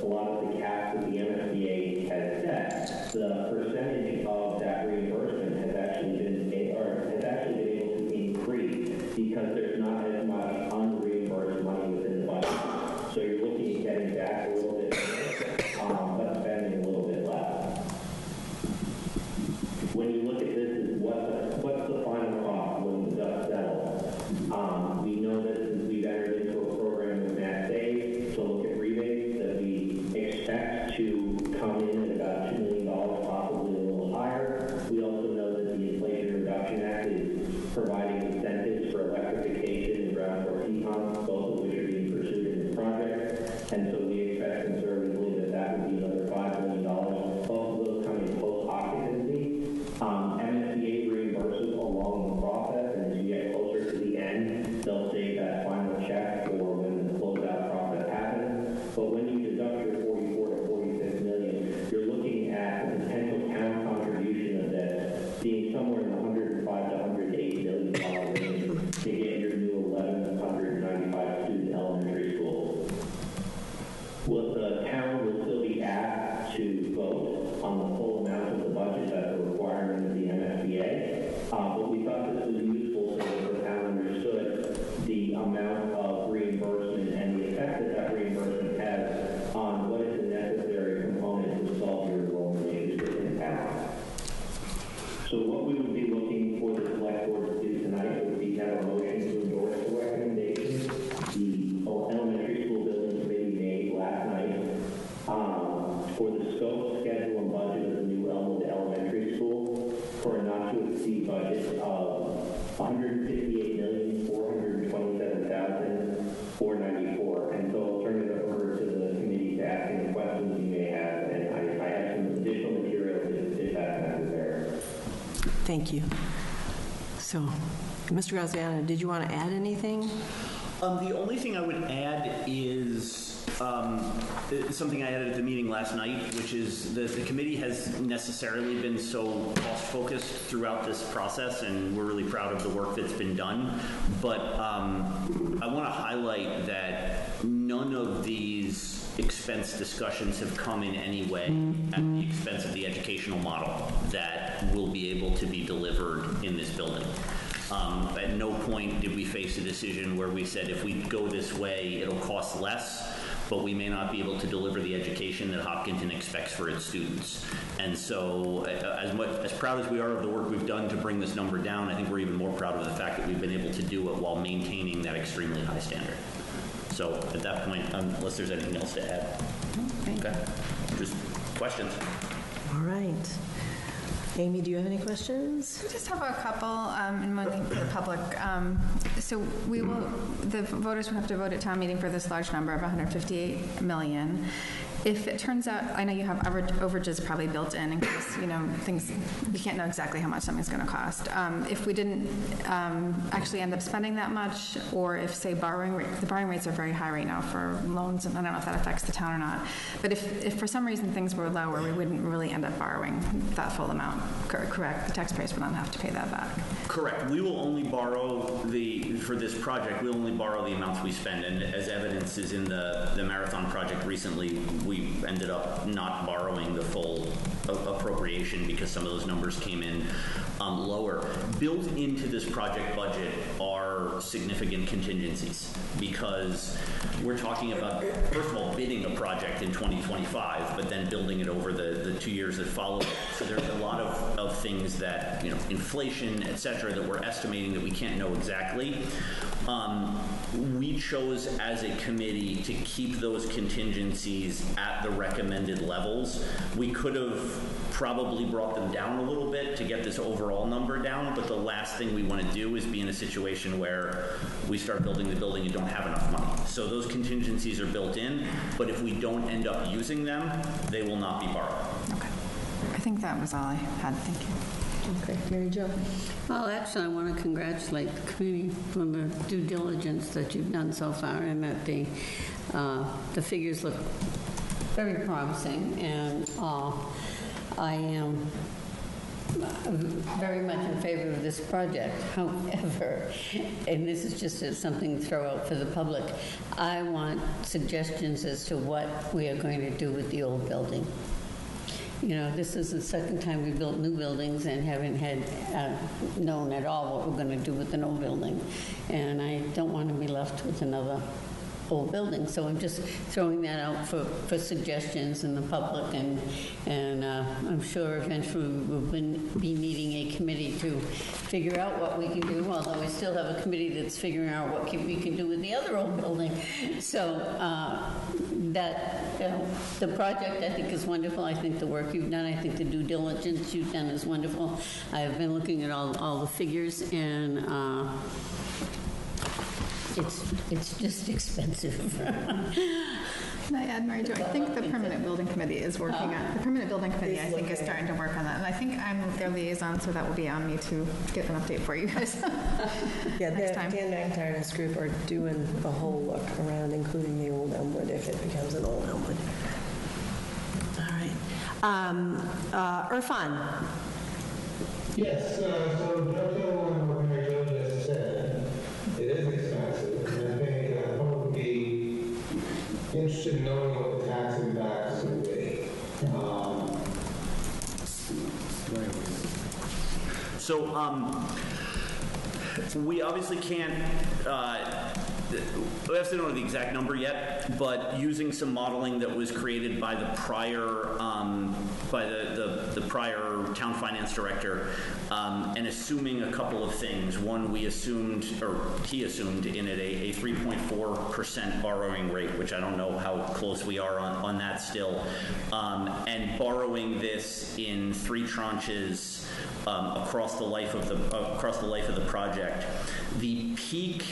a lot of the caps that the MSBA has set, the percentage of that reimbursement has actually been able to increase because there's not as much unreimbursed money within the budget. So you're looking at getting back a little bit more, but spending a little bit less. When you look at this, is what's the final cost when the dust settles? We know that since we've entered into a program with MassSave to look at rebates, that we expect to come in at about $2 million, possibly a little higher. We also know that the Inflation Reduction Act is providing incentives for electrification and ground floor heat pumps, both of which are being pursued in this project. And so we expect conservatively that would be another $5 million. Both of those come in post-occupancy. MSBA reimburses along the process, and as you get closer to the end, they'll save that final check for when the closeout process happens. But when you deduct your 44 to 46 million, you're looking at the potential town contribution of this being somewhere in the 105 to 108 million range to get your new 1,195 student elementary schools. Well, the town will still be asked to vote on the full amount of the budget. That's a requirement of the MSBA. But we thought this was useful so that the town understood the amount of reimbursement and the effect that that reimbursement has on what is a necessary component to solve your enrollment issues within town. So what we would be looking for the select board to do tonight would be have a motion to endorse the recommendation the elementary school building committee made last night for the scope, schedule, and budget of the new Elmwood Elementary School for a not-to-exceed budget of $158,427,494. And so I'll turn it over to the committee to ask any questions you may have, and I have some additional materials if that's necessary. Thank you. So, Mr. Graziano, did you want to add anything? The only thing I would add is something I added at the meeting last night, which is that the committee has necessarily been so cost-focused throughout this process, and we're really proud of the work that's been done. But I want to highlight that none of these expense discussions have come in any way at the expense of the educational model that will be able to be delivered in this building. At no point did we face a decision where we said if we go this way, it'll cost less, but we may not be able to deliver the education that Hopkinton expects for its students. And so as proud as we are of the work we've done to bring this number down, I think we're even more proud of the fact that we've been able to do it while maintaining that extremely high standard. So at that point, unless there's anything else to add. Okay. Just questions. All right. Amy, do you have any questions? I just have a couple, and one thing for the public. So the voters will have to vote at town meeting for this large number of $158 million. If it turns out, I know you have overages probably built in case, things, you can't know exactly how much something's going to cost. If we didn't actually end up spending that much, or if, say, the borrowing rates are very high right now for loans, and I don't know if that affects the town or not, but if for some reason things were lower, we wouldn't really end up borrowing that full amount, correct? The taxpayers would not have to pay that back. Correct. We will only borrow for this project, we'll only borrow the amounts we spend, and as evidence is in the Marathon project recently, we ended up not borrowing the full appropriation because some of those numbers came in lower. Built into this project budget are significant contingencies because we're talking about, first of all, bidding a project in 2025, but then building it over the 2 years that follow that. So there's a lot of things that, inflation, et cetera, that we're estimating that we can't know exactly. We chose as a committee to keep those contingencies at the recommended levels. We could have probably brought them down a little bit to get this overall number down, but the last thing we want to do is be in a situation where we start building the building and don't have enough money. So those contingencies are built in, but if we don't end up using them, they will not be borrowed. Okay. I think that was all I had. Thank you. Okay, Mary Jo. Well, actually, I want to congratulate the committee for the due diligence that you've done so far, and that the figures look very promising, and I am very much in favor of this project. However, and this is just something to throw out for the public, I want suggestions as to what we are going to do with the old building. This is the second time we built new buildings and haven't had known at all what we're going to do with an old building. And I don't want to be left with another old building. So I'm just throwing that out for suggestions in the public. And I'm sure eventually we'll be needing a committee to figure out what we can do, although we still have a committee that's figuring out what we can do with the other old building. So the project, I think, is wonderful. I think the work you've done, I think the due diligence you've done is wonderful. I've been looking at all the figures, and it's just expensive. Can I add, Mary Jo? I think the Permanent Building Committee is working on, the Permanent Building Committee, I think, is starting to work on that. And I think I'm their liaison, so that will be on me to get an update for you guys. Yeah, next time. Dan McIntyre and his group are doing a whole look around, including the old Elmwood, if it becomes an old Elmwood. All right. Irfan. Yes, so dovetail on what Mary Jo just said, it is expensive, and I think I would be interested in knowing what the tax impacts would be. We obviously can't, we obviously don't know the exact number yet, but using some modeling that was created by the prior, the prior town finance director, and assuming a couple of things. One, we assumed, or he assumed in it, a 3.4% borrowing rate, which I don't know how close we are on that still, and borrowing this in 3 tranches across the life of the project. The peak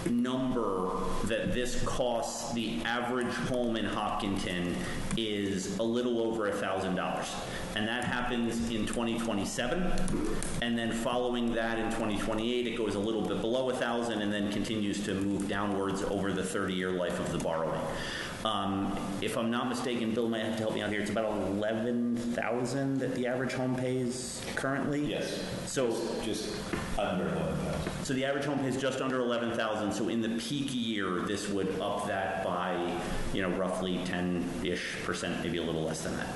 number that this costs the average home in Hopkinton is a little over $1,000, and that happens in 2027, and then following that in 2028 it goes a little bit below $1,000 and then continues to move downwards over the 30-year life of the borrowing. If I'm not mistaken, Bill might have to help me out here, it's about $11,000 that the average home pays currently? Yes. So just under 11,000. So the average home pays just under 11,000. So in the peak year, this would up that by, roughly 10-ish%, maybe a little less than that.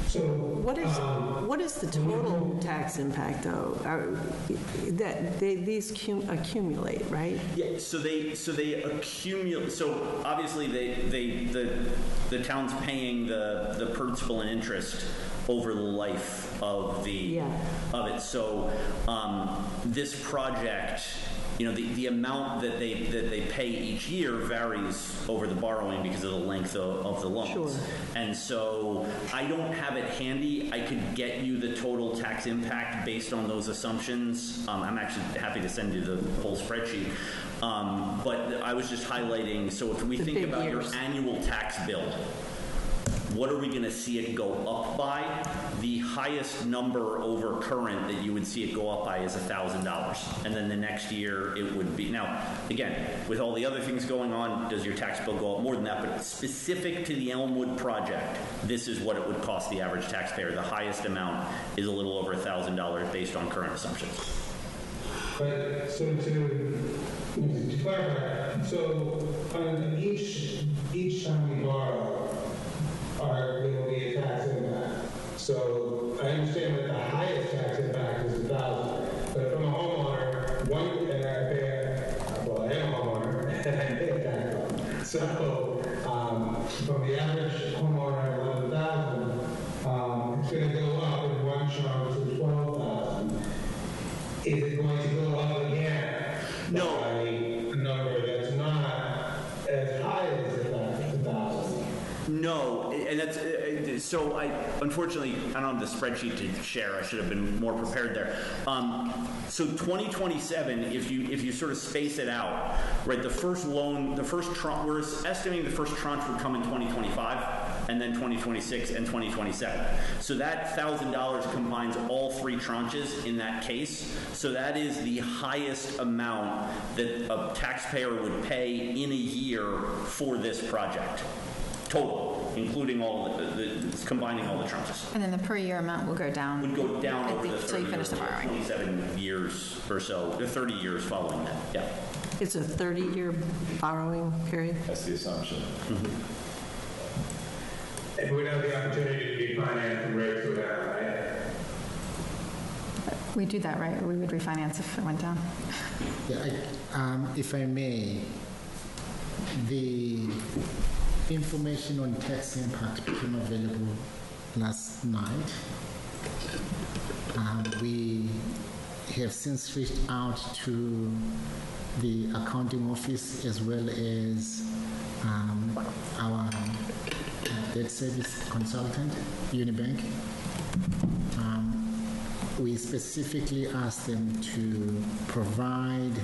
So What is the total tax impact, though? That these accumulate, right? Yeah. So they accumulate. So obviously the town's paying the principal and interest over the life of it. So this project, the amount that they pay each year varies over the borrowing because of the length of the loans. Sure. And so I don't have it handy. I could get you the total tax impact based on those assumptions. I'm actually happy to send you the whole spreadsheet. But I was just highlighting, so if we think about your annual tax bill, what are we going to see it go up by? The highest number over current that you would see it go up by is $1,000. And then the next year it would be, now, again, with all the other things going on, does your tax bill go up more than that? But specific to the Elmwood project, this is what it would cost the average taxpayer. The highest amount is a little over $1,000 based on current assumptions. But so to clarify, so on each time we borrow, there will be a tax impact. So I understand that the highest tax impact is $1,000. But if I'm a homeowner, and I am a homeowner, and I pay a tax bill. So from the average homeowner at $11,000, it's going to go up in one chunk to $12,000. Is it going to go up again? No. By a number that's not as high as $1,000? No, and that's so. Unfortunately, I don't have the spreadsheet to share. I should have been more prepared there. So 2027, if you sort of space it out, right? The first tranche, we're estimating the first tranche would come in 2025, and then 2026 and 2027. So that $1,000 combines all three tranches in that case. So that is the highest amount that a taxpayer would pay in a year for this project. Total, including all combining all the tranches. And then the per year amount will go down. Would go down over the 30 you finish the borrowing. 27 years or so, the 30 years following that. Yeah. It's a 30-year borrowing period? That's the assumption. And we'd have the opportunity to refinance and rates go down, right? We do that, right? Or we would refinance if it went down. Yeah, if I may, the information on tax impact became available last night. We have since reached out to the accounting office as well as our debt service consultant, Unibank. We specifically asked them to provide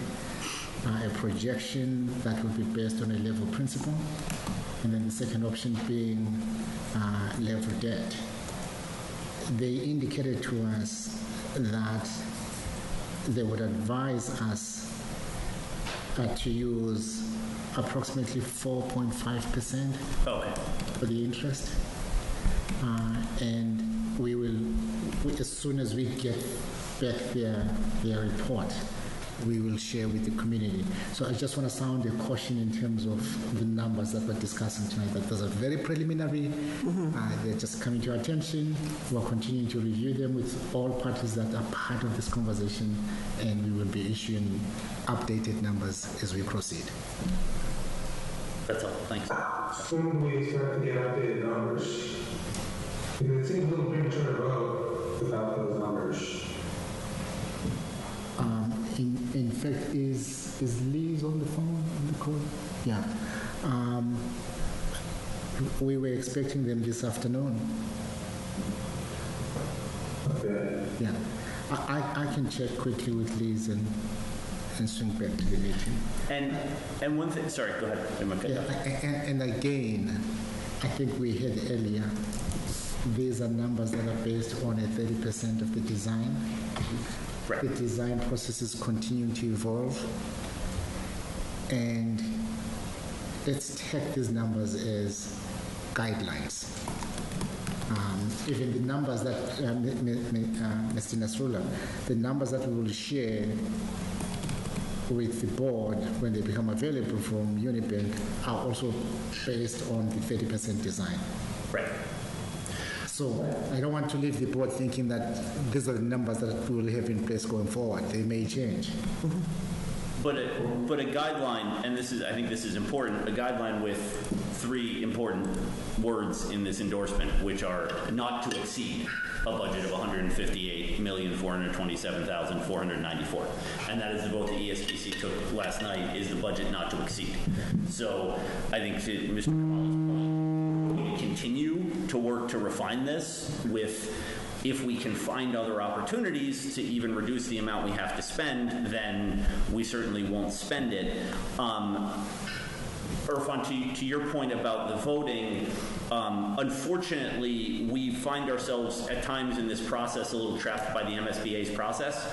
a projection that would be based on a level principal, and then the second option being level debt. They indicated to us that they would advise us to use approximately 4.5% for the interest, and we will, as soon as we get back their report, we will share with the community. So I just want to sound a caution in terms of the numbers that we're discussing tonight. That those are very preliminary. They're just coming to our attention. We're continuing to review them with all parties that are part of this conversation, and we will be issuing updated numbers as we proceed. That's all. Thanks. Soon we start to get updated numbers. Because it seems a little premature to vote without those numbers. In fact, is Liz on the phone, on the call? Yeah. We were expecting them this afternoon. Okay. Yeah. I can check quickly with Liz and swing back to the meeting. And one thing, sorry, go ahead. Yeah, and again, I think we heard earlier, these are numbers that are based on a 30% of the design. Right. The design processes continue to evolve, and let's take these numbers as guidelines. Even the numbers that, Mr. Nasrullah, the numbers that we will share with the board when they become available from Unibank are also based on the 30% design. Right. So I don't want to leave the board thinking that these are the numbers that we will have in place going forward. They may change. But a guideline, and I think this is important, a guideline with 3 important words in this endorsement, which are not to exceed a budget of $158,427,494. And that is the vote the ESPC took last night, is the budget not to exceed. So I think to Mr. Kamala's point, we continue to work to refine this with, if we can find other opportunities to even reduce the amount we have to spend, then we certainly won't spend it. Irfan, to your point about the voting, unfortunately, we find ourselves at times in this process a little trapped by the MSBA's process.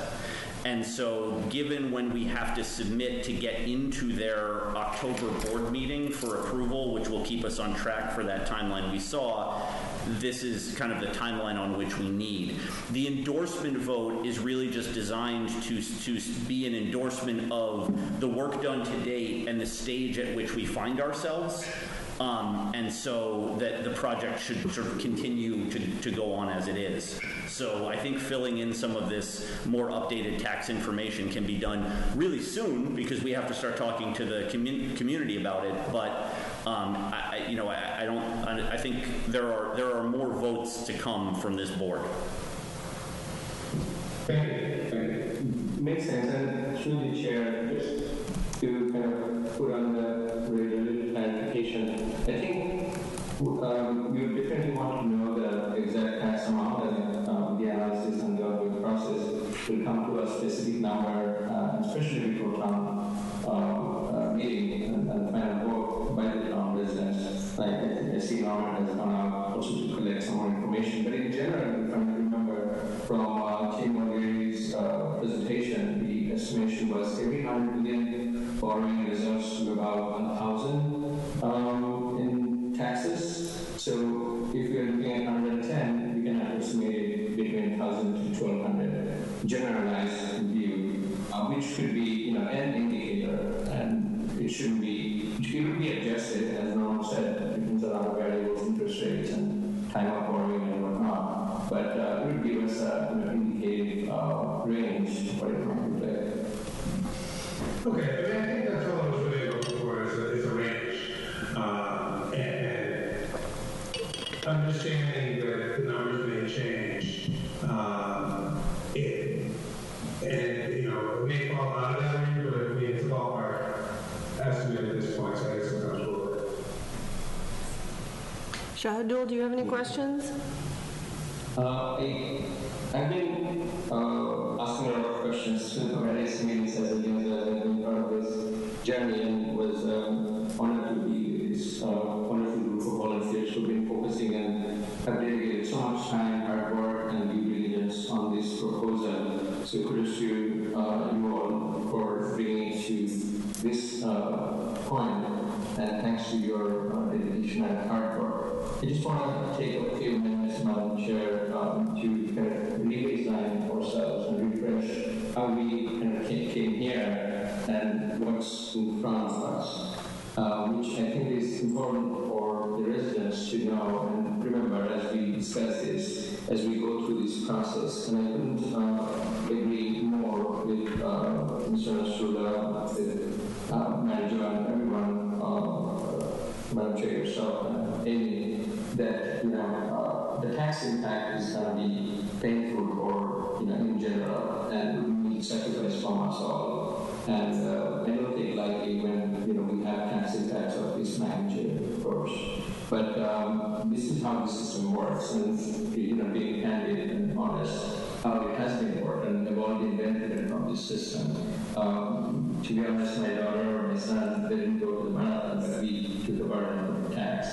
And so given when we have to submit to get into their October board meeting for approval, which will keep us on track for that timeline we saw, this is kind of the timeline on which we need. The endorsement vote is really just designed to be an endorsement of the work done to date and the stage at which we find ourselves. And so that the project should sort of continue to go on as it is. So I think filling in some of this more updated tax information can be done really soon, because we have to start talking to the community about it. But I think there are more votes to come from this board. Thank you. Makes sense. And through the chair, just to kind of put on the related clarification, I think we would definitely want to know the exact tax amount, and the analysis and the ongoing process will come to a specific number, especially before town meeting and final vote by the town residents. Like I see Norman has gone out also to collect some more information, but in general, if I remember from Tim O'Leary's presentation, the estimation was every 100 million borrowing results to about 1,000 in taxes. So if we are looking at 110, we can approximate between 1,000 to 1,200 generalized view, which could be an indicator, and it shouldn't be. It will be adjusted, as Norm said, depends on other variables, interest rates, and time of borrowing and whatnot. But it would give us an indicative range for it to play. Okay, I think that's all I was really looking for is a range. And understanding that the numbers may change, it may fall out of that range, but it's a ballpark estimate at this point, so I guess it's not sure. Shahidul, do you have any questions? I've been asking a lot of questions to various meetings as a user and being part of this journey, and was honored to be this wonderful group of volunteers who've been focusing and have dedicated so much time, hard work, and due diligence on this proposal. So kudos to you all for bringing it to this point, and thanks to your dedication and hard work. I just want to take a few minutes, Madam Chair, to kind of re-baseline ourselves and refresh how we kind of came here and what's in front of us, which I think is important for the residents to know and remember as we discuss this, as we go through this process. And I couldn't agree more with Mr. Nasrullah, with Manager and everyone, Madam Chair, yourself, and Amy, that the tax impact is going to be painful for in general, and we need sacrifice from us all. And I don't take lightly when we have tax impacts of this magnitude, of course. But this is how the system works, and being candid and honest, how it has been worked, and they've all been benefited from this system. To be honest, my daughter or my son, they didn't go to the marathon, but we took the burden of the tax.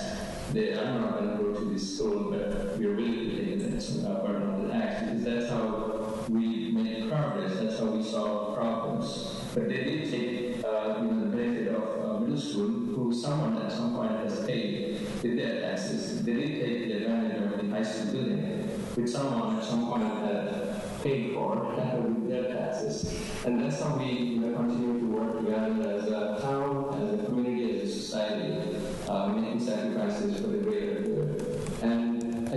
I'm not going to go to this school, but we're willing to take the burden of the tax, because that's how we made progress, that's how we solve problems. But they did take the benefit of middle school, who someone at some point has paid with their taxes. They did take the advantage of the high school building, which someone at some point had paid for with their taxes. And that's how we continue to work together as a town, as a community, as a society, making sacrifices for the greater good. And I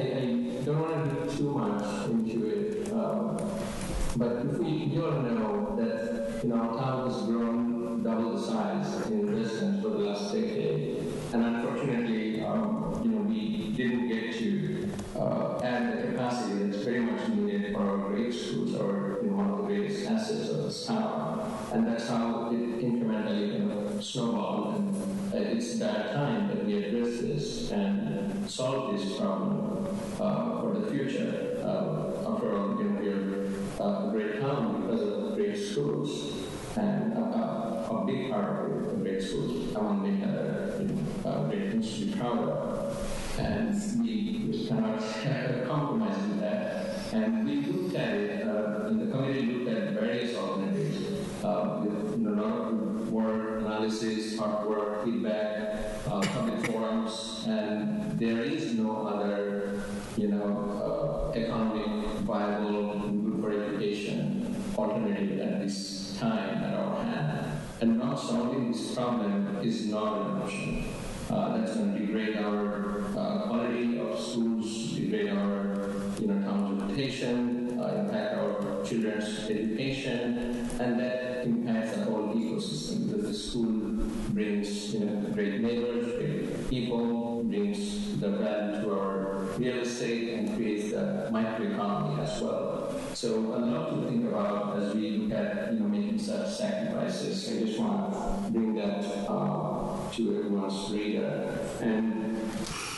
don't want to do too much into it, but if we all know that our town has grown double the size in residents for the last decade, and unfortunately, we didn't get to add the capacity that's very much needed for our grade schools, or one of the greatest assets of this town. And that's how it incrementally kind of snowballed. And it's that time that we address this and solve this problem for the future. After all, we're a great town because of great schools, and a big part of the great schools. I want to make that a great things to be proud of. And we cannot compromise with that. And we looked at it, in the committee looked at various alternatives, with a lot of work, analysis, hard work, feedback, public forums, and there is no other, economic, viable, good for education alternative at this time at our hand. And not solving this problem is not an option. That's going to degrade our quality of schools, degrade our town's reputation, impact our children's education, and that impacts the whole ecosystem, because the school brings great neighbors, great people, brings the value to our real estate, and creates the microeconomy as well. So a lot to think about as we look at making such sacrifices. I just want to bring that to everyone's radar. And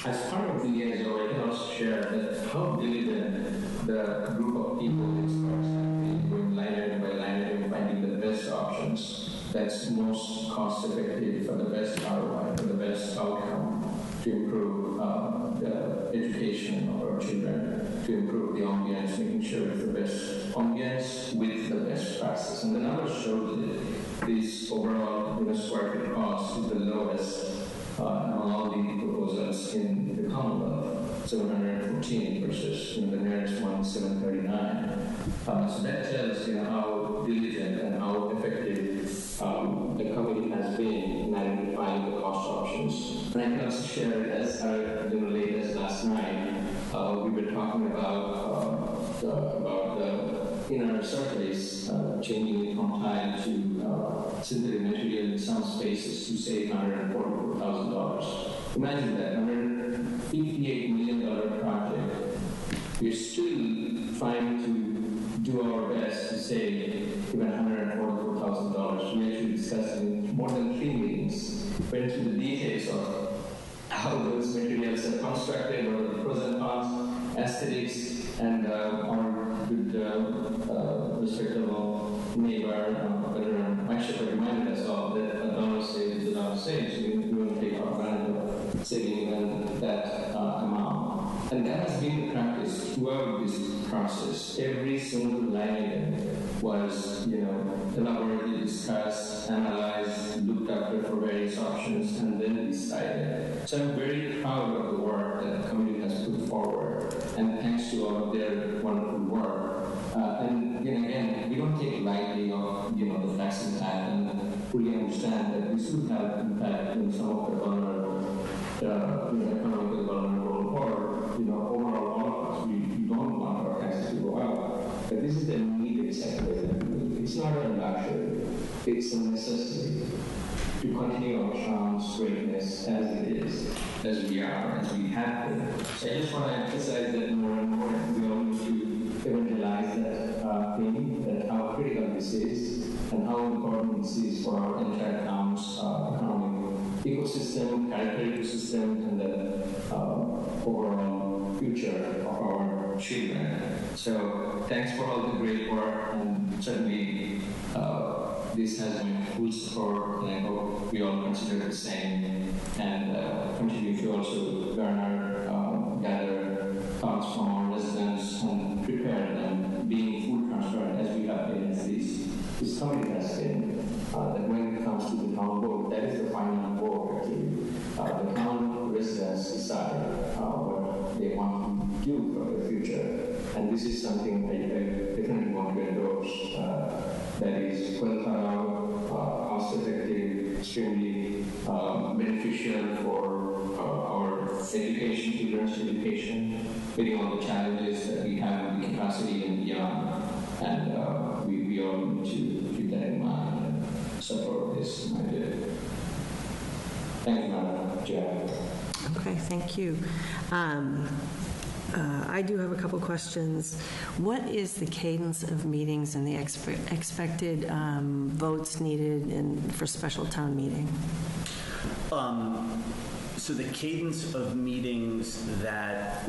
as part of the ESO, I can also share that how diligent the group of people experts have been going line item by line item, finding the best options that's most cost effective for the best ROI, for the best outcome, to improve the education of our children, to improve the ambience, making sure it's the best ambience with the best practice. And the numbers show that this overall square feet cost is the lowest among all the proposals in the Commonwealth, 714 versus the nearest one, 739. So that tells how diligent and how effective the company has been in identifying the cost options. And I can also share it as late as last night. We were talking about the inner surface changing it from tile to synthetic material in some spaces to say $144,000. Imagine that, $158 million project. We're still trying to do our best to save even $144,000. We actually discussed in more than 3 meetings, went through the details of how those materials are constructed, what are the pros and cons, aesthetics, and our good respectable neighbor, veteran Mike Shepherd, reminded us all that a dollar saved is a dollar saved, so we won't take our advantage of saving even that amount. And that has been the practice throughout this process. Every single line item was, elaborately discussed, analyzed, looked after for various options, and then decided. So I'm very proud of the work that the committee has put forward, and thanks to all of their wonderful work. And again, we don't take lightly of the facts and fact, and fully understand that this would have impact in some of the vulnerable, economically vulnerable, or overall all of us. We don't want our taxes to go up, but this is the needed sector. It's not a luxury; it's a necessity to continue our town's greatness as it is, as we are, as we have been. So I just want to emphasize that more and more. We all need to evangelize that theme, that how critical this is, and how important this is for our entire town's economic ecosystem, character ecosystem, and the overall future of our children. So thanks for all the great work, and certainly this has my full support, and I hope we all consider the same, and continue to also garner, gather thoughts from our residents and prepare them, being full transparent as we have been, as this committee has been, that when it comes to the town vote, that is the final vote actually. The town residents decide what they want to do for the future, and this is something I definitely want to endorse. That is well thought out, cost-effective, extremely beneficial for our education, children's education, meeting all the challenges that we have in the capacity and beyond. And we all need to keep that that in mind and support this idea. Thank you, Madam Chair. Okay, thank you. I do have a couple questions. What is the cadence of meetings and the expected votes needed for special town meeting? So the cadence of meetings that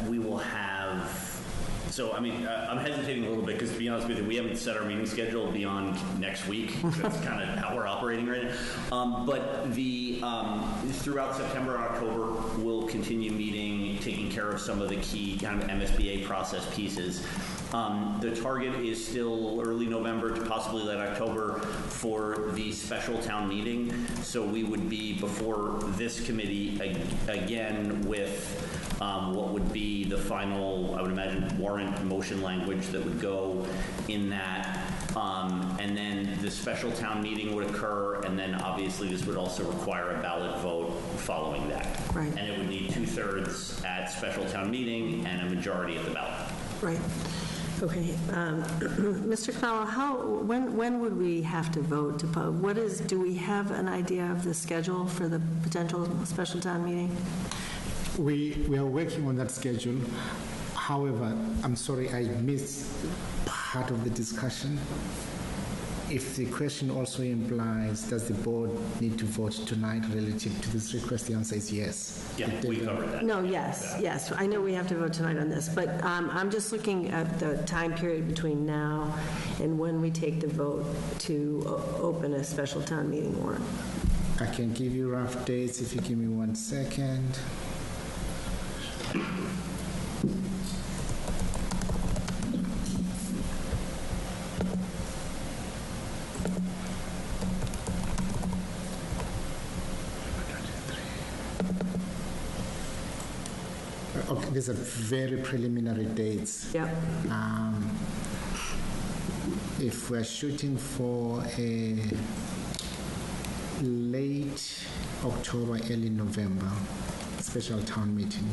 we will have. So, I mean, I'm hesitating a little bit because, to be honest with you, we haven't set our meeting schedule beyond next week. That's kind of how we're operating right now. But throughout September and October, we'll continue meeting, taking care of some of the key kind of MSBA process pieces. The target is still early November to possibly late October for the special town meeting. So we would be before this committee again with what would be the final, I would imagine, warrant motion language that would go in that. And then the special town meeting would occur, and then obviously this would also require a ballot vote following that. Right. And it would need 2/3 at special town meeting and a majority at the ballot. Right. Okay. Mr. Connell, when would we have to vote? Do we have an idea of the schedule for the potential special town meeting? We are working on that schedule. However, I'm sorry I missed part of the discussion. If the question also implies, does the board need to vote tonight relative to this request, the answer is yes. Yeah, we covered that. No, yes. I know we have to vote tonight on this, but I'm just looking at the time period between now and when we take the vote to open a special town meeting warrant. I can give you rough dates if you give me 1 second. Okay, these are very preliminary dates. Yeah. If we're shooting for a late October, early November special town meeting,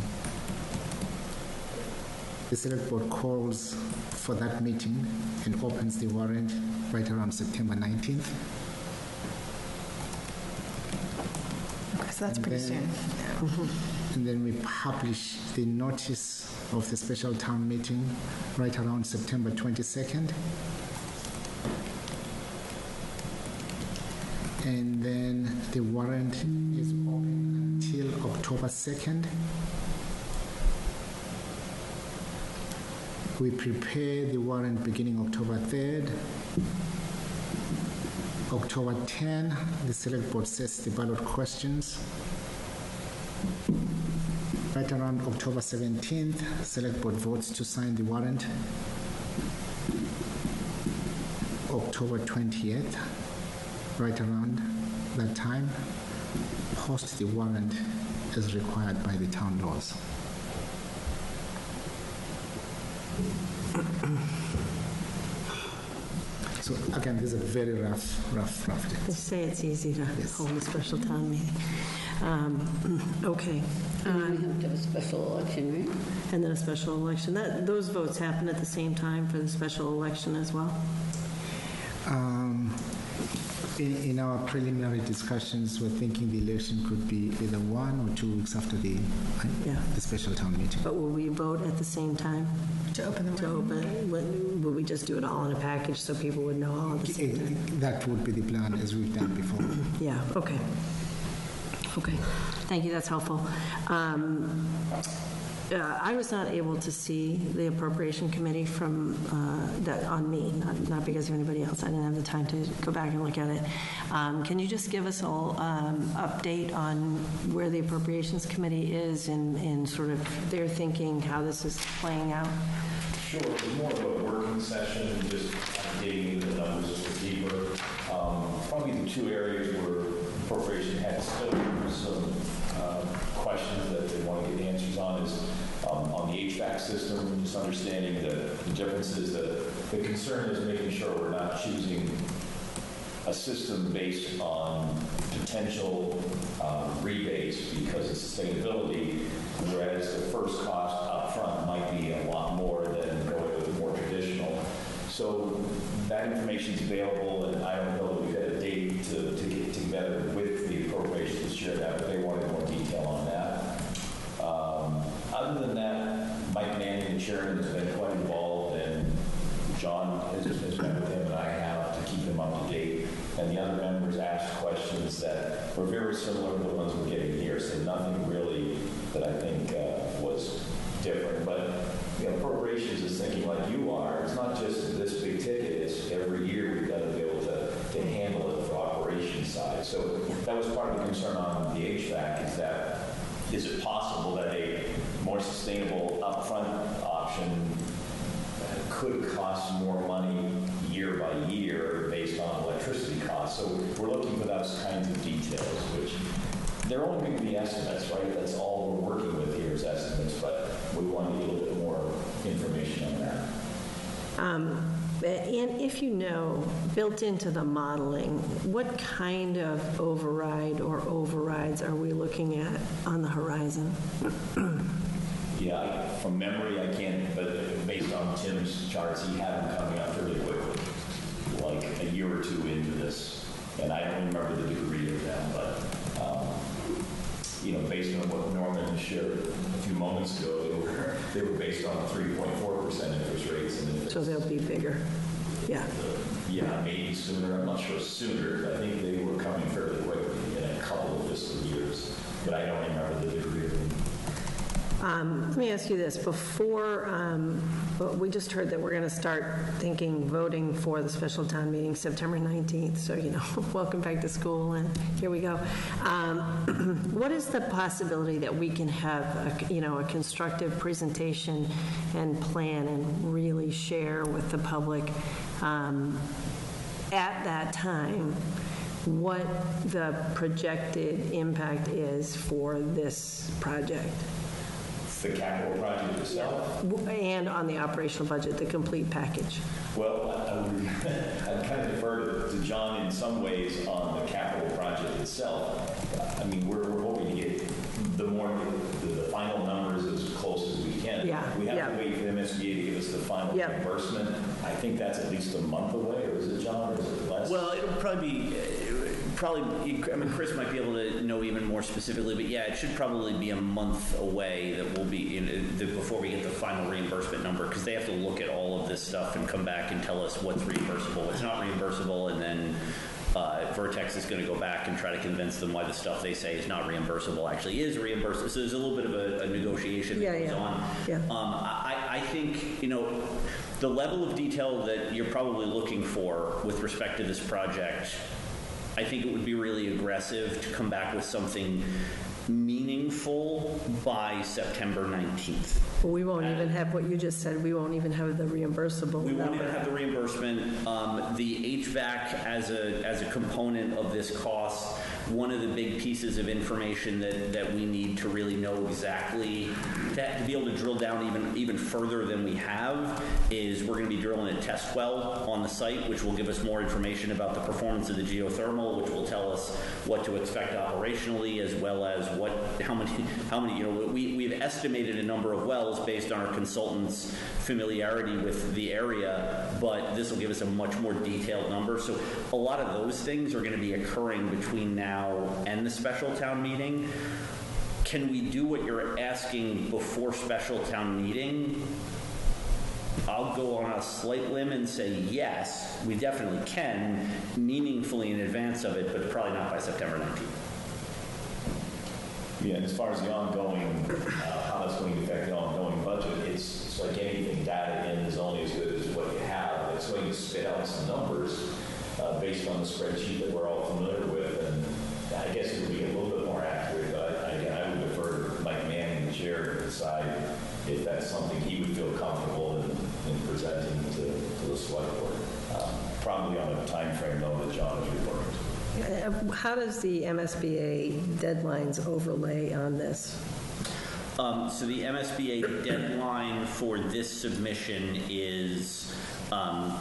the select board calls for that meeting and opens the warrant right around September 19th. Okay, so that's pretty soon. And then we publish the notice of the special town meeting right around September 22nd. And then the warrant is open until October 2nd. We prepare the warrant beginning October 3rd. October 10, the select board sets the ballot questions. Right around October 17th, select board votes to sign the warrant. October 20th, right around that time, post the warrant as required by the town laws. So again, these are very rough They dates. say it's easy to hold a special town meeting. Okay. And we have to have a special election, right? And then a special election. Those votes happen at the same time for the special election as well? In our preliminary discussions, we're thinking the election could be either 1 or 2 weeks after the special town meeting. But will we vote at the same time? To open the warrant? Will we just do it all in a package so people would know all at the same time? That would be the plan as we've done before. Yeah, okay. Okay, thank you, that's helpful. I was not able to see the appropriation committee from, that on me, not because of anybody else. I didn't have the time to go back and look at it. Can you just give us all update on where the appropriations committee is in sort of their thinking, how this is playing out? Sure, it was more of a working session, just kind of getting into the numbers a little deeper. Probably the two areas where appropriation had still some questions that they want to get answers on is on the HVAC system, just understanding the differences. The concern is making sure we're not choosing a system based on potential rebates because of sustainability, whereas the first cost up front might be a lot more than going with more traditional. So that information's available, and I don't know that we've had a date to get together with the appropriations to share that, but they wanted more detail on that. Other than that, Mike Manning, the chairman, has been quite involved, and John has met with him, and I have to keep him up to date. And the other members asked questions that were very similar to the ones we're getting here, so nothing really that I think was different. But appropriations is thinking like you are. It's not just this big ticket. It's every year we've got to be able to handle it for operations side. So that was part of the concern on the HVAC, is it possible that a more sustainable upfront option could cost more money year by year based on electricity costs? So we're looking for those kinds of details, which they're only going to be estimates, right? That's all we're working with here is estimates, but we want to get a little bit more information on that. And if you know, built into the modeling, what kind of override or overrides are we looking at on the horizon? Yeah, from memory, I can't, but based on Tim's charts, he had them coming up really quickly, like a year or two into this. And I don't remember the degree of them, but, based on what Norman shared a few moments ago, they were based on 3.4% interest rates. And So they'll be bigger. Yeah. Yeah, maybe sooner. I'm not sure sooner, but I think they were coming fairly quickly in a couple of fiscal years. But I don't remember the degree of them. Let me ask you this. Before, we just heard that we're going to start voting for the special town meeting September 19th. So, welcome back to school, and here we go. What is the possibility that we can have, a constructive presentation and plan and really share with the public at that time what the projected impact is for this project? The capital project itself? And on the operational budget, the complete package. Well, I'd kind of defer to John in some ways on the capital project itself. I mean, we're hoping to get the final numbers as close as we can. Yeah. We have to wait for the MSBA to give us the final reimbursement. I think that's at least a month away, or is it, John, or is it less? Well, it'll probably be... Chris might be able to know even more specifically, but yeah, it should probably be a month away that we'll be before we get the final reimbursement number, because they have to look at all of this stuff and come back and tell us what's reimbursable, what's not reimbursable, and then Vertex is going to go back and try to convince them why the stuff they say is not reimbursable actually is reimbursable. So there's a little bit of a negotiation that goes on. Yeah. I think, the level of detail that you're probably looking for with respect to this project, I think it would be really aggressive to come back with something meaningful by September 19th. We won't even have what you just said. We won't even have the reimbursable We won't number. even have the reimbursement. The HVAC as a component of this cost, one of the big pieces of information that we need to really know exactly, to be able to drill down even further than we have, is we're going to be drilling a test well on the site, which will give us more information about the performance of the geothermal, which will tell us what to expect operationally, as well as how many we've estimated a number of wells based on our consultants' familiarity with the area, but this will give us a much more detailed number. So a lot of those things are going to be occurring between now and the special town meeting. Can we do what you're asking before special town meeting? I'll go on a slight limb and say yes, we definitely can, meaningfully in advance of it, but probably not by September 19th. Yeah, and as far as the ongoing, how that's going to affect the ongoing budget, it's like anything, data in is only as good as what you have. It's going to spit out some numbers based on the spreadsheet that we're all familiar with, and I guess it would be a little bit more accurate, but again, I would defer to Mike Manning, the chair, to decide if that's something he would feel comfortable in presenting to the select board. Probably on a time frame, though, that John is referring to. How does the MSBA deadlines overlay on this? So the MSBA deadline for this submission is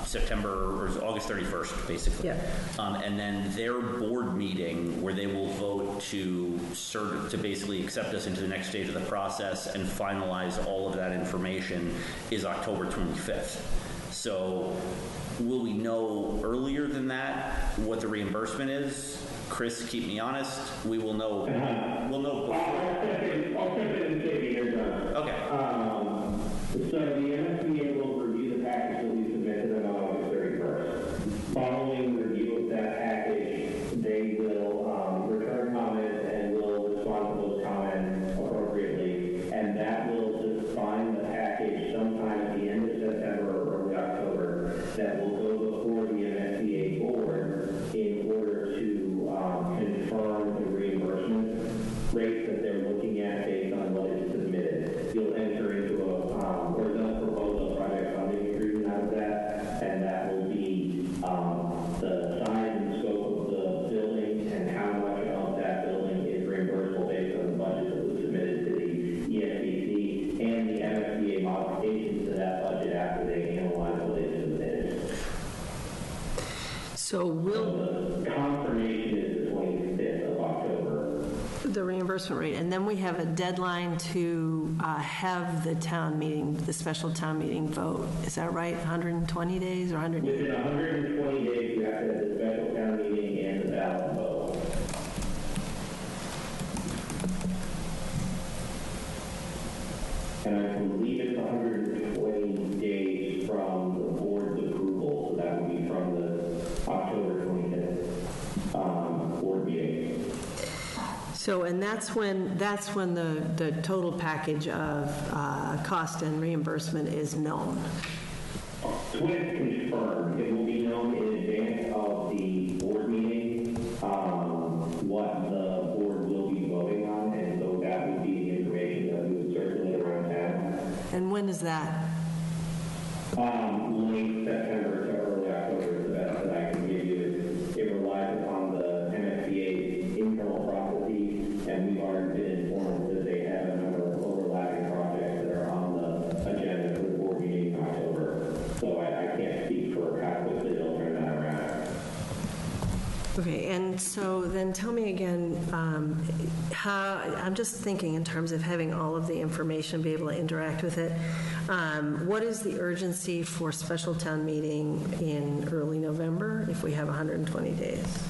September or August 31st, basically. Yeah. And then their board meeting, where they will vote to basically accept us into the next stage of the process and finalize all of that information, is October 25th. So will we know earlier than that what the reimbursement is? Chris, keep me honest. We will know. We'll know before. I'll step in and say here, John. Okay. So the MSBA will review the package that we submitted on August 31st. Following review of that package, they will return comments and will respond to those comments appropriately, and that will define the package sometime at the end of September or early October that will go before the MSBA board in order to confirm the reimbursement rate that they're looking at based on what is submitted. You'll enter into or they'll propose a project funding agreement out of that, and that will be the size and scope of the building and how much of that building is reimbursable based on the budget that was submitted to the ESBC and the MSBA modifications to that budget after they analyze what is submitted. So will The confirmation is the 25th of October. the reimbursement rate, and then we have a deadline to have the town meeting, the special town meeting vote. Is that right? 120 days or 180? Within 120 days, you have to have the special town meeting and the ballot vote. And I believe it's 120 days from the board's approval, so that would be from the October 25th board meeting. So, and that's when the total package of cost and reimbursement is known. When it's confirmed, it will be known in advance of the board meeting what the board will be voting on, and so that would be the information that we would circulate around town. And when is that? Late September to early October is the best that I can give you. It relies upon the MSBA's internal processes, and we've already been informed that they have a number of overlapping projects that are on the agenda for the board meeting in October. So I can't speak for how quickly they'll turn that around. Okay, and so then tell me again, how, I'm just thinking in terms of having all of the information, be able to interact with it. What is the urgency for special town meeting in early November if we have 120 days?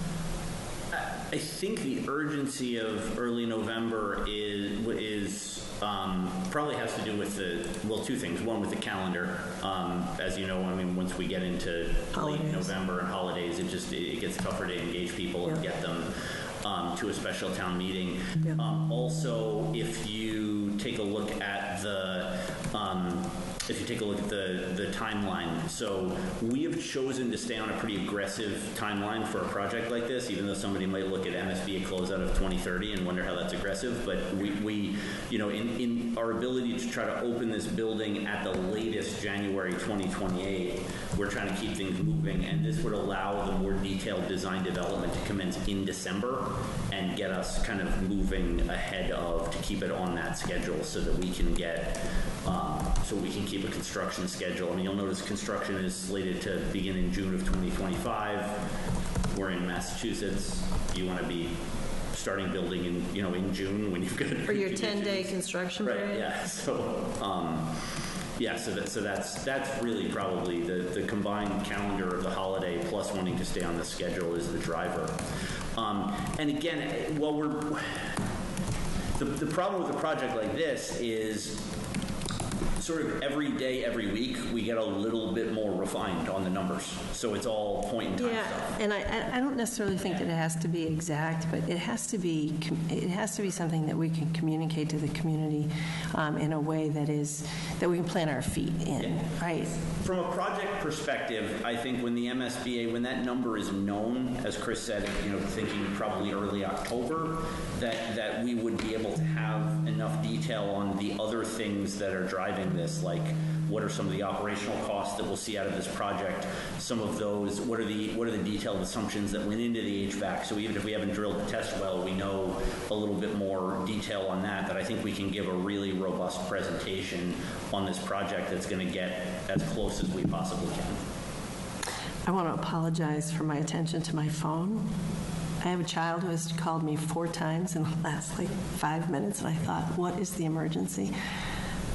I think the urgency of early November is probably has to do with two things. One, with the calendar. As you know, I mean, once we get into late November and holidays, it gets tougher to engage people and get them to a special town meeting. Yeah. Also, if you take a look at the timeline, so we have chosen to stay on a pretty aggressive timeline for a project like this, even though somebody might look at MSBA closeout of 2030 and wonder how that's aggressive. But we in our ability to try to open this building at the latest January 2028, we're trying to keep things moving, and this would allow the more detailed design development to commence in December and get us kind of moving ahead to keep it on that schedule so that we can get keep a construction schedule. I mean, you'll notice construction is slated to begin in June of 2025. We're in Massachusetts. You want to be starting building in June when you've got For your 10-day construction period? Right, yeah. So that's really probably the combined calendar of the holiday plus wanting to stay on the schedule is the driver. And again, while the problem with a project like this is sort of every day, every week, we get a little bit more refined on the numbers. So it's all point in time stuff. And I don't necessarily think that it has to be exact, but it has to be something that we can communicate to the community in a way that we can plant our feet in, right? From a project perspective, I think when the MSBA, when that number is known, as Chris said, thinking probably early October, that we would be able to have enough detail on the other things that are driving this, like what are some of the operational costs that we'll see out of this project, some of those, what are the detailed assumptions that went into the HVAC, so even if we haven't drilled the test well, we know a little bit more detail on that I think we can give a really robust presentation on this project that's going to get as close as we possibly can. I want to apologize for my attention to my phone. I have a child who has called me 4 times in the last 5 minutes, and I thought, what is the emergency?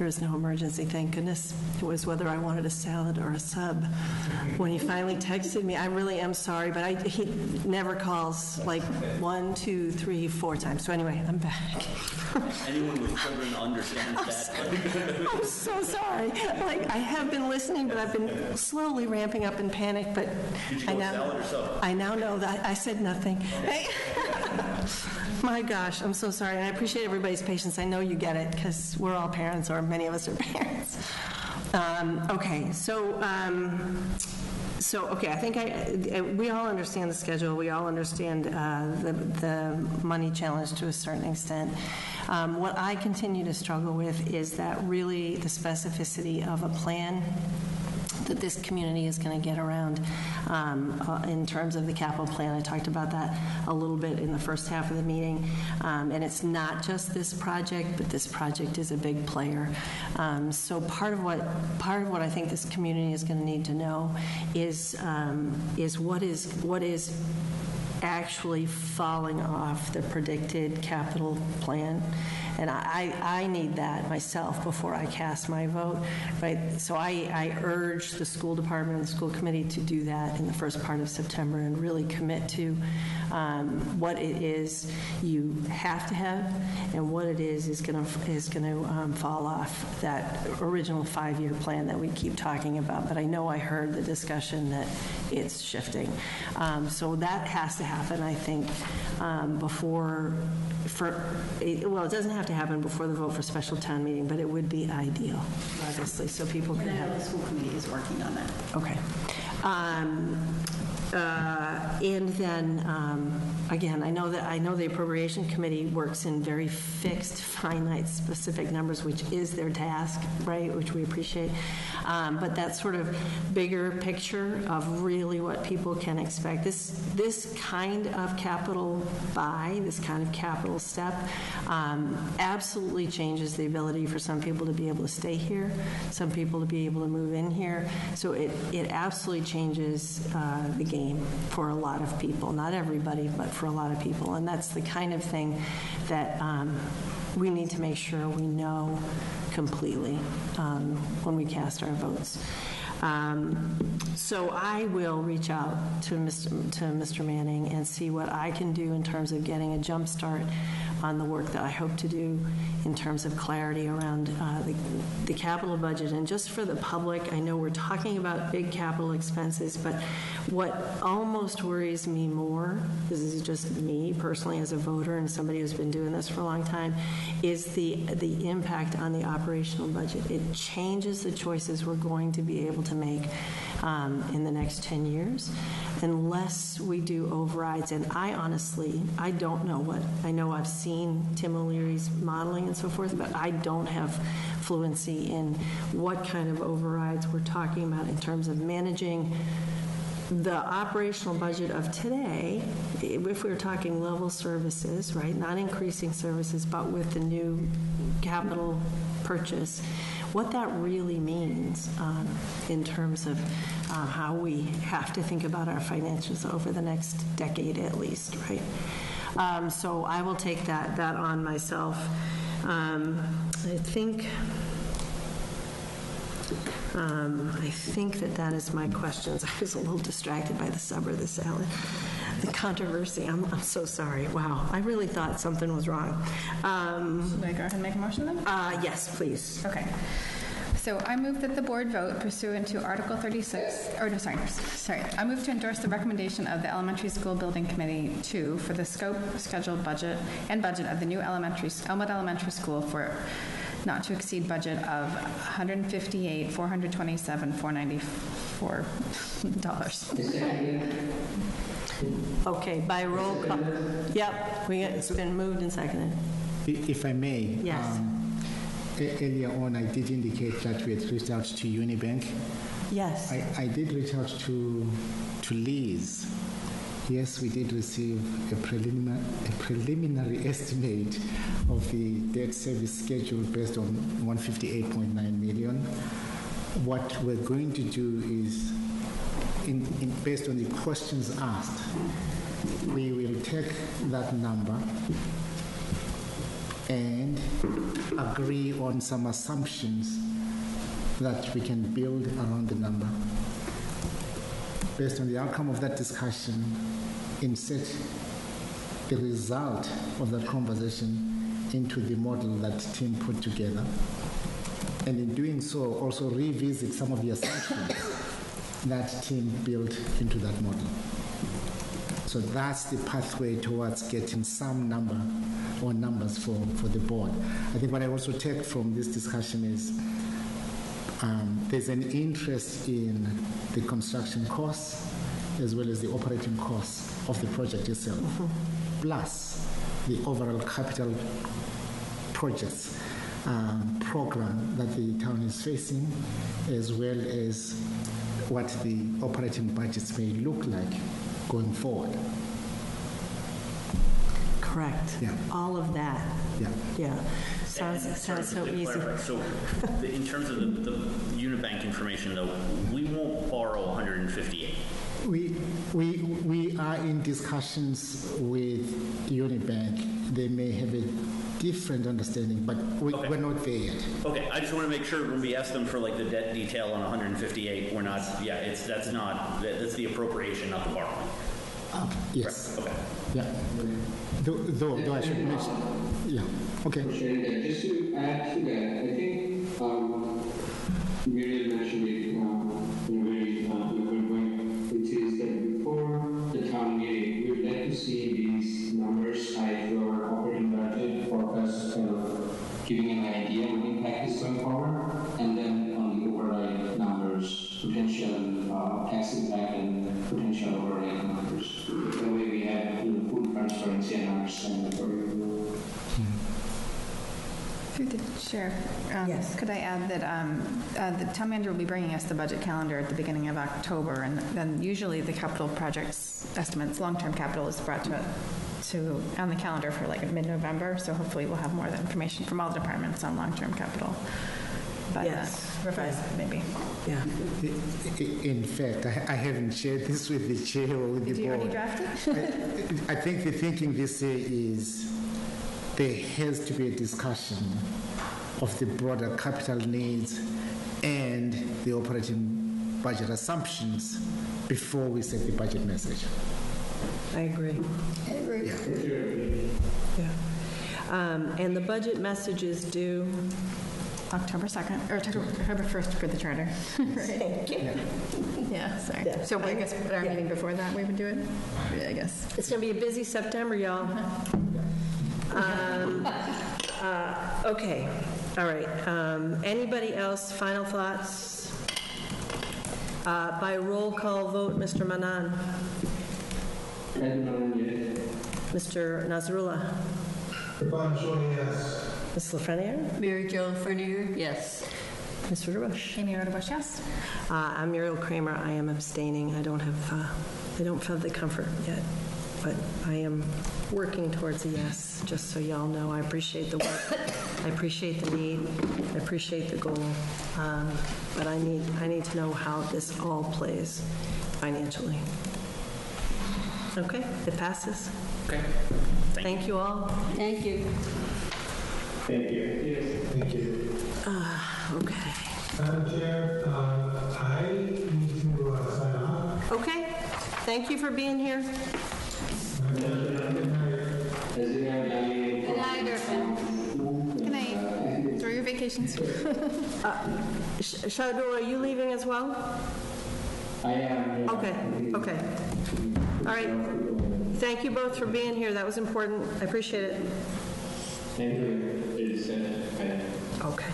There was no emergency, thank goodness. It was whether I wanted a salad or a sub. When he finally texted me, I really am sorry, but he never calls like 1, 2, 3, 4 times. So anyway, I'm back. Anyone with children understands that. I'm so sorry. Like, I have been listening, but I've been slowly ramping up in panic, but Did you go salad or sub? I now know that I said nothing. Hey. My gosh, I'm so sorry, and I appreciate everybody's patience. I know you get it, because we're all parents, or many of us are parents. Okay, so okay, I think we all understand the schedule. We all understand the money challenge to a certain extent. What I continue to struggle with is that really the specificity of a plan that this community is going to get around in terms of the capital plan. I talked about that a little bit in the first half of the meeting. And it's not just this project, but this project is a big player. So part of what I think this community is going to need to know is what is actually falling off the predicted capital plan. And I need that myself before I cast my vote, right? So I urge the school department and the school committee to do that in the first part of September and really commit to what it is you have to have and what it is going to fall off that original 5-year plan that we keep talking about. But I know I heard the discussion that it's shifting. So that has to happen, I think, it doesn't have to happen before the vote for special town meeting, but it would be ideal, obviously, so people can have. The school committee is working on that. Okay. And then, again, I know the Appropriation Committee works in very fixed, finite, specific numbers, which is their task, right, which we appreciate. But that sort of bigger picture of really what people can expect. This kind of capital buy, this kind of capital step, absolutely changes the ability for some people to be able to stay here, some people to be able to move in here. So it absolutely changes the game for a lot of people. Not everybody, but for a lot of people. And that's the kind of thing that we need to make sure we know completely when we cast our votes. So I will reach out to Mr. Manning and see what I can do in terms of getting a jump start on the work that I hope to do in terms of clarity around the capital budget. And just for the public, I know we're talking about big capital expenses, but what almost worries me more, this is just me personally as a voter and somebody who's been doing this for a long time, is the impact on the operational budget. It changes the choices we're going to be able to make in the next 10 years unless we do overrides. And I don't know what, I know I've seen Tim O'Leary's modeling and so forth, but I don't have fluency in what kind of overrides we're talking about in terms of managing the operational budget of today, if we were talking level services, right, not increasing services, but with the new capital purchase, what that really means in terms of how we have to think about our financials over the next decade at least, right? So I will take that on myself. I think that is my questions. I was a little distracted by the sub or the salad. The controversy, I'm so sorry. Wow, I really thought something was wrong. Should I go ahead and make a motion then? Yes, please. Okay. So I move that the board vote pursuant to Article 36, I move to endorse the recommendation of the Elementary School Building Committee 2 for the scope, schedule, budget of the new Elmwood Elementary School for not to exceed budget of $158,427,494. Okay, by roll call. Yep, it's been moved and seconded. If I may. Yes. Earlier on, I did indicate that we had reached out to Unibank. Yes. I did reach out to Liz. Yes, we did receive a preliminary estimate of the debt service schedule based on 158.9 million. What we're going to do is, based on the questions asked, we will take that number and agree on some assumptions that we can build around the number. Based on the outcome of that discussion, insert the result of that conversation into the model that Tim put together. And in doing so, also revisit some of the assumptions that Tim built into that model. So that's the pathway towards getting some number or numbers for the board. I think what I also take from this discussion is there's an interest in the construction costs as well as the operating costs of the project itself, plus the overall capital projects program that the town is facing, as well as what the operating budgets may look like going forward. Correct. Yeah. All of that. Yeah. Yeah. Sounds so to easy. clarify, so in terms of the Unibank information, though, we won't borrow 158. We are in discussions with Unibank. They may have a different understanding, but we're not there yet. Okay, I just want to make sure when we ask them for like the debt detail on 158, we're not, that's the appropriation, not the borrowing. Yes. Okay. Yeah. Though I should mention. Yeah. Okay. Sharing that. Just to add to that, I think Muriel mentioned it in a very good point, which is that before the town meeting, we'd like to see these numbers tied to our operating budget for us kind of giving an idea what impact is going forward, and then on the override numbers, potential tax impact and potential override numbers. That way we have full transparency and understanding for you. Through the chair, Yes. could I add that the town manager will be bringing us the budget calendar at the beginning of October, and then usually the capital projects estimates, long-term capital, is brought to on the calendar for like mid-November. So hopefully we'll have more information from all departments on long-term capital. But Yes. revised maybe. Yeah. In fact, I haven't shared this with the chair or with the Do you board. already draft it? I think the thinking this year is there has to be a discussion of the broader capital needs and the operating budget assumptions before we set the budget message. I agree. Yeah. And the budget message is due. October 2nd, or October 1st for the charter. Right? Thank you. Yeah, sorry. Yeah. So I guess at our meeting before that, we would do it? Yeah, I guess. It's going to be a busy September, y'all. Okay. All right. Anybody else? Final thoughts? By roll call vote, Mr. Manan. Mr. Nasrullah. Yes. Ms. Lafreniere. Mary Jo Fernier, yes. Mr. DeBush. Amy Rodebush, yes? I'm Muriel Kramer. I am abstaining. I don't have the comfort yet, but I am working towards a yes, just so y'all know. I appreciate the work. I appreciate the need. I appreciate the goal. But I need to know how this all plays financially. Okay, it passes. Okay. Thank you all. Thank you. Thank you. Thank you. Okay. Madam Chair, I need to sign off. Okay. Thank you for being here. Good night, Irfan. Good night. Enjoy your vacations. Shador, are you leaving as well? I am. Okay. All right. Thank you both for being here. That was important. I appreciate it. Thank you. Okay.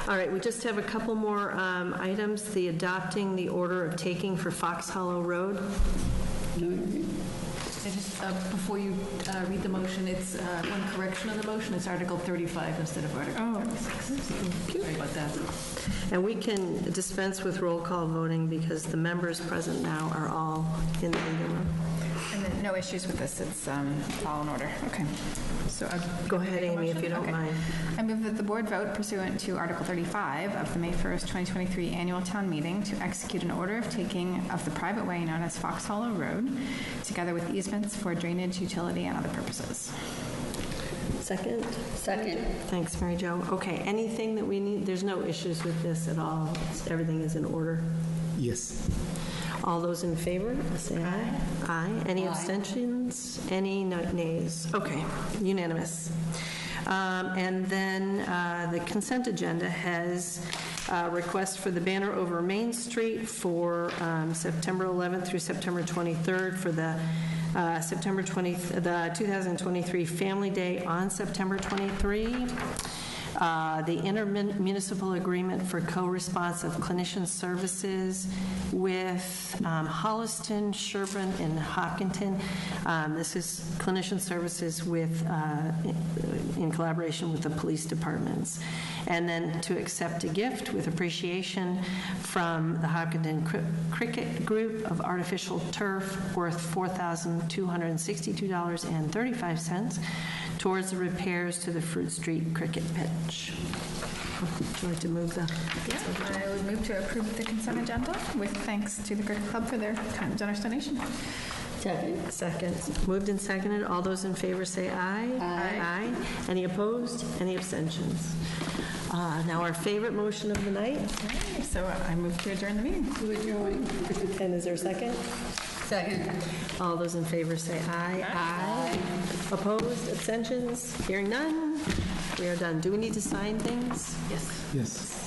All right, we just have a couple more items. The adopting the order of taking for Fox Hollow Road. Before you read the motion, it's one correction of the motion. It's Article 35 instead of Article 36. Sorry about that. And we can dispense with roll call voting because the members present now are all in the meeting room. And then no issues with this, it's all in order. Okay. So Go ahead, Amy, if you don't mind. I move that the board vote pursuant to Article 35 of the May 1st, 2023 annual town meeting to execute an order of taking of the private way known as Fox Hollow Road, together with easements for drainage, utility, and other purposes. Second? Second. Thanks, Mary Jo. Okay, anything that we need, there's no issues with this at all? Everything is in order? Yes. All those in favor, say aye. Aye. Any abstentions? Any nays? Okay, unanimous. And then the consent agenda has request for the banner over Main Street for September 11th through September 23rd for the the 2023 Family Day on September 23. The intermunicipal agreement for co-responsive clinician services with Holliston, Sherburne, and Hopkinton. This is clinician services with, in collaboration with the police departments. And then to accept a gift with appreciation from the Hopkinton Cricket Group of artificial turf worth $4,262.35 towards the repairs to the Fruit Street cricket pitch. Would you like to move that? I would move to approve the consent agenda with thanks to the Cricket Club for their kind generous donation. Second. Second. Moved and seconded. All those in favor say aye. Aye. Any opposed? Any abstentions? Now our favorite motion of the night. Okay, so I move to adjourn the meeting. And is there a second? Second. All those in favor say aye. Aye. Opposed? Abstentions? Hearing none? We are done. Do we need to sign things? Yes. Yes.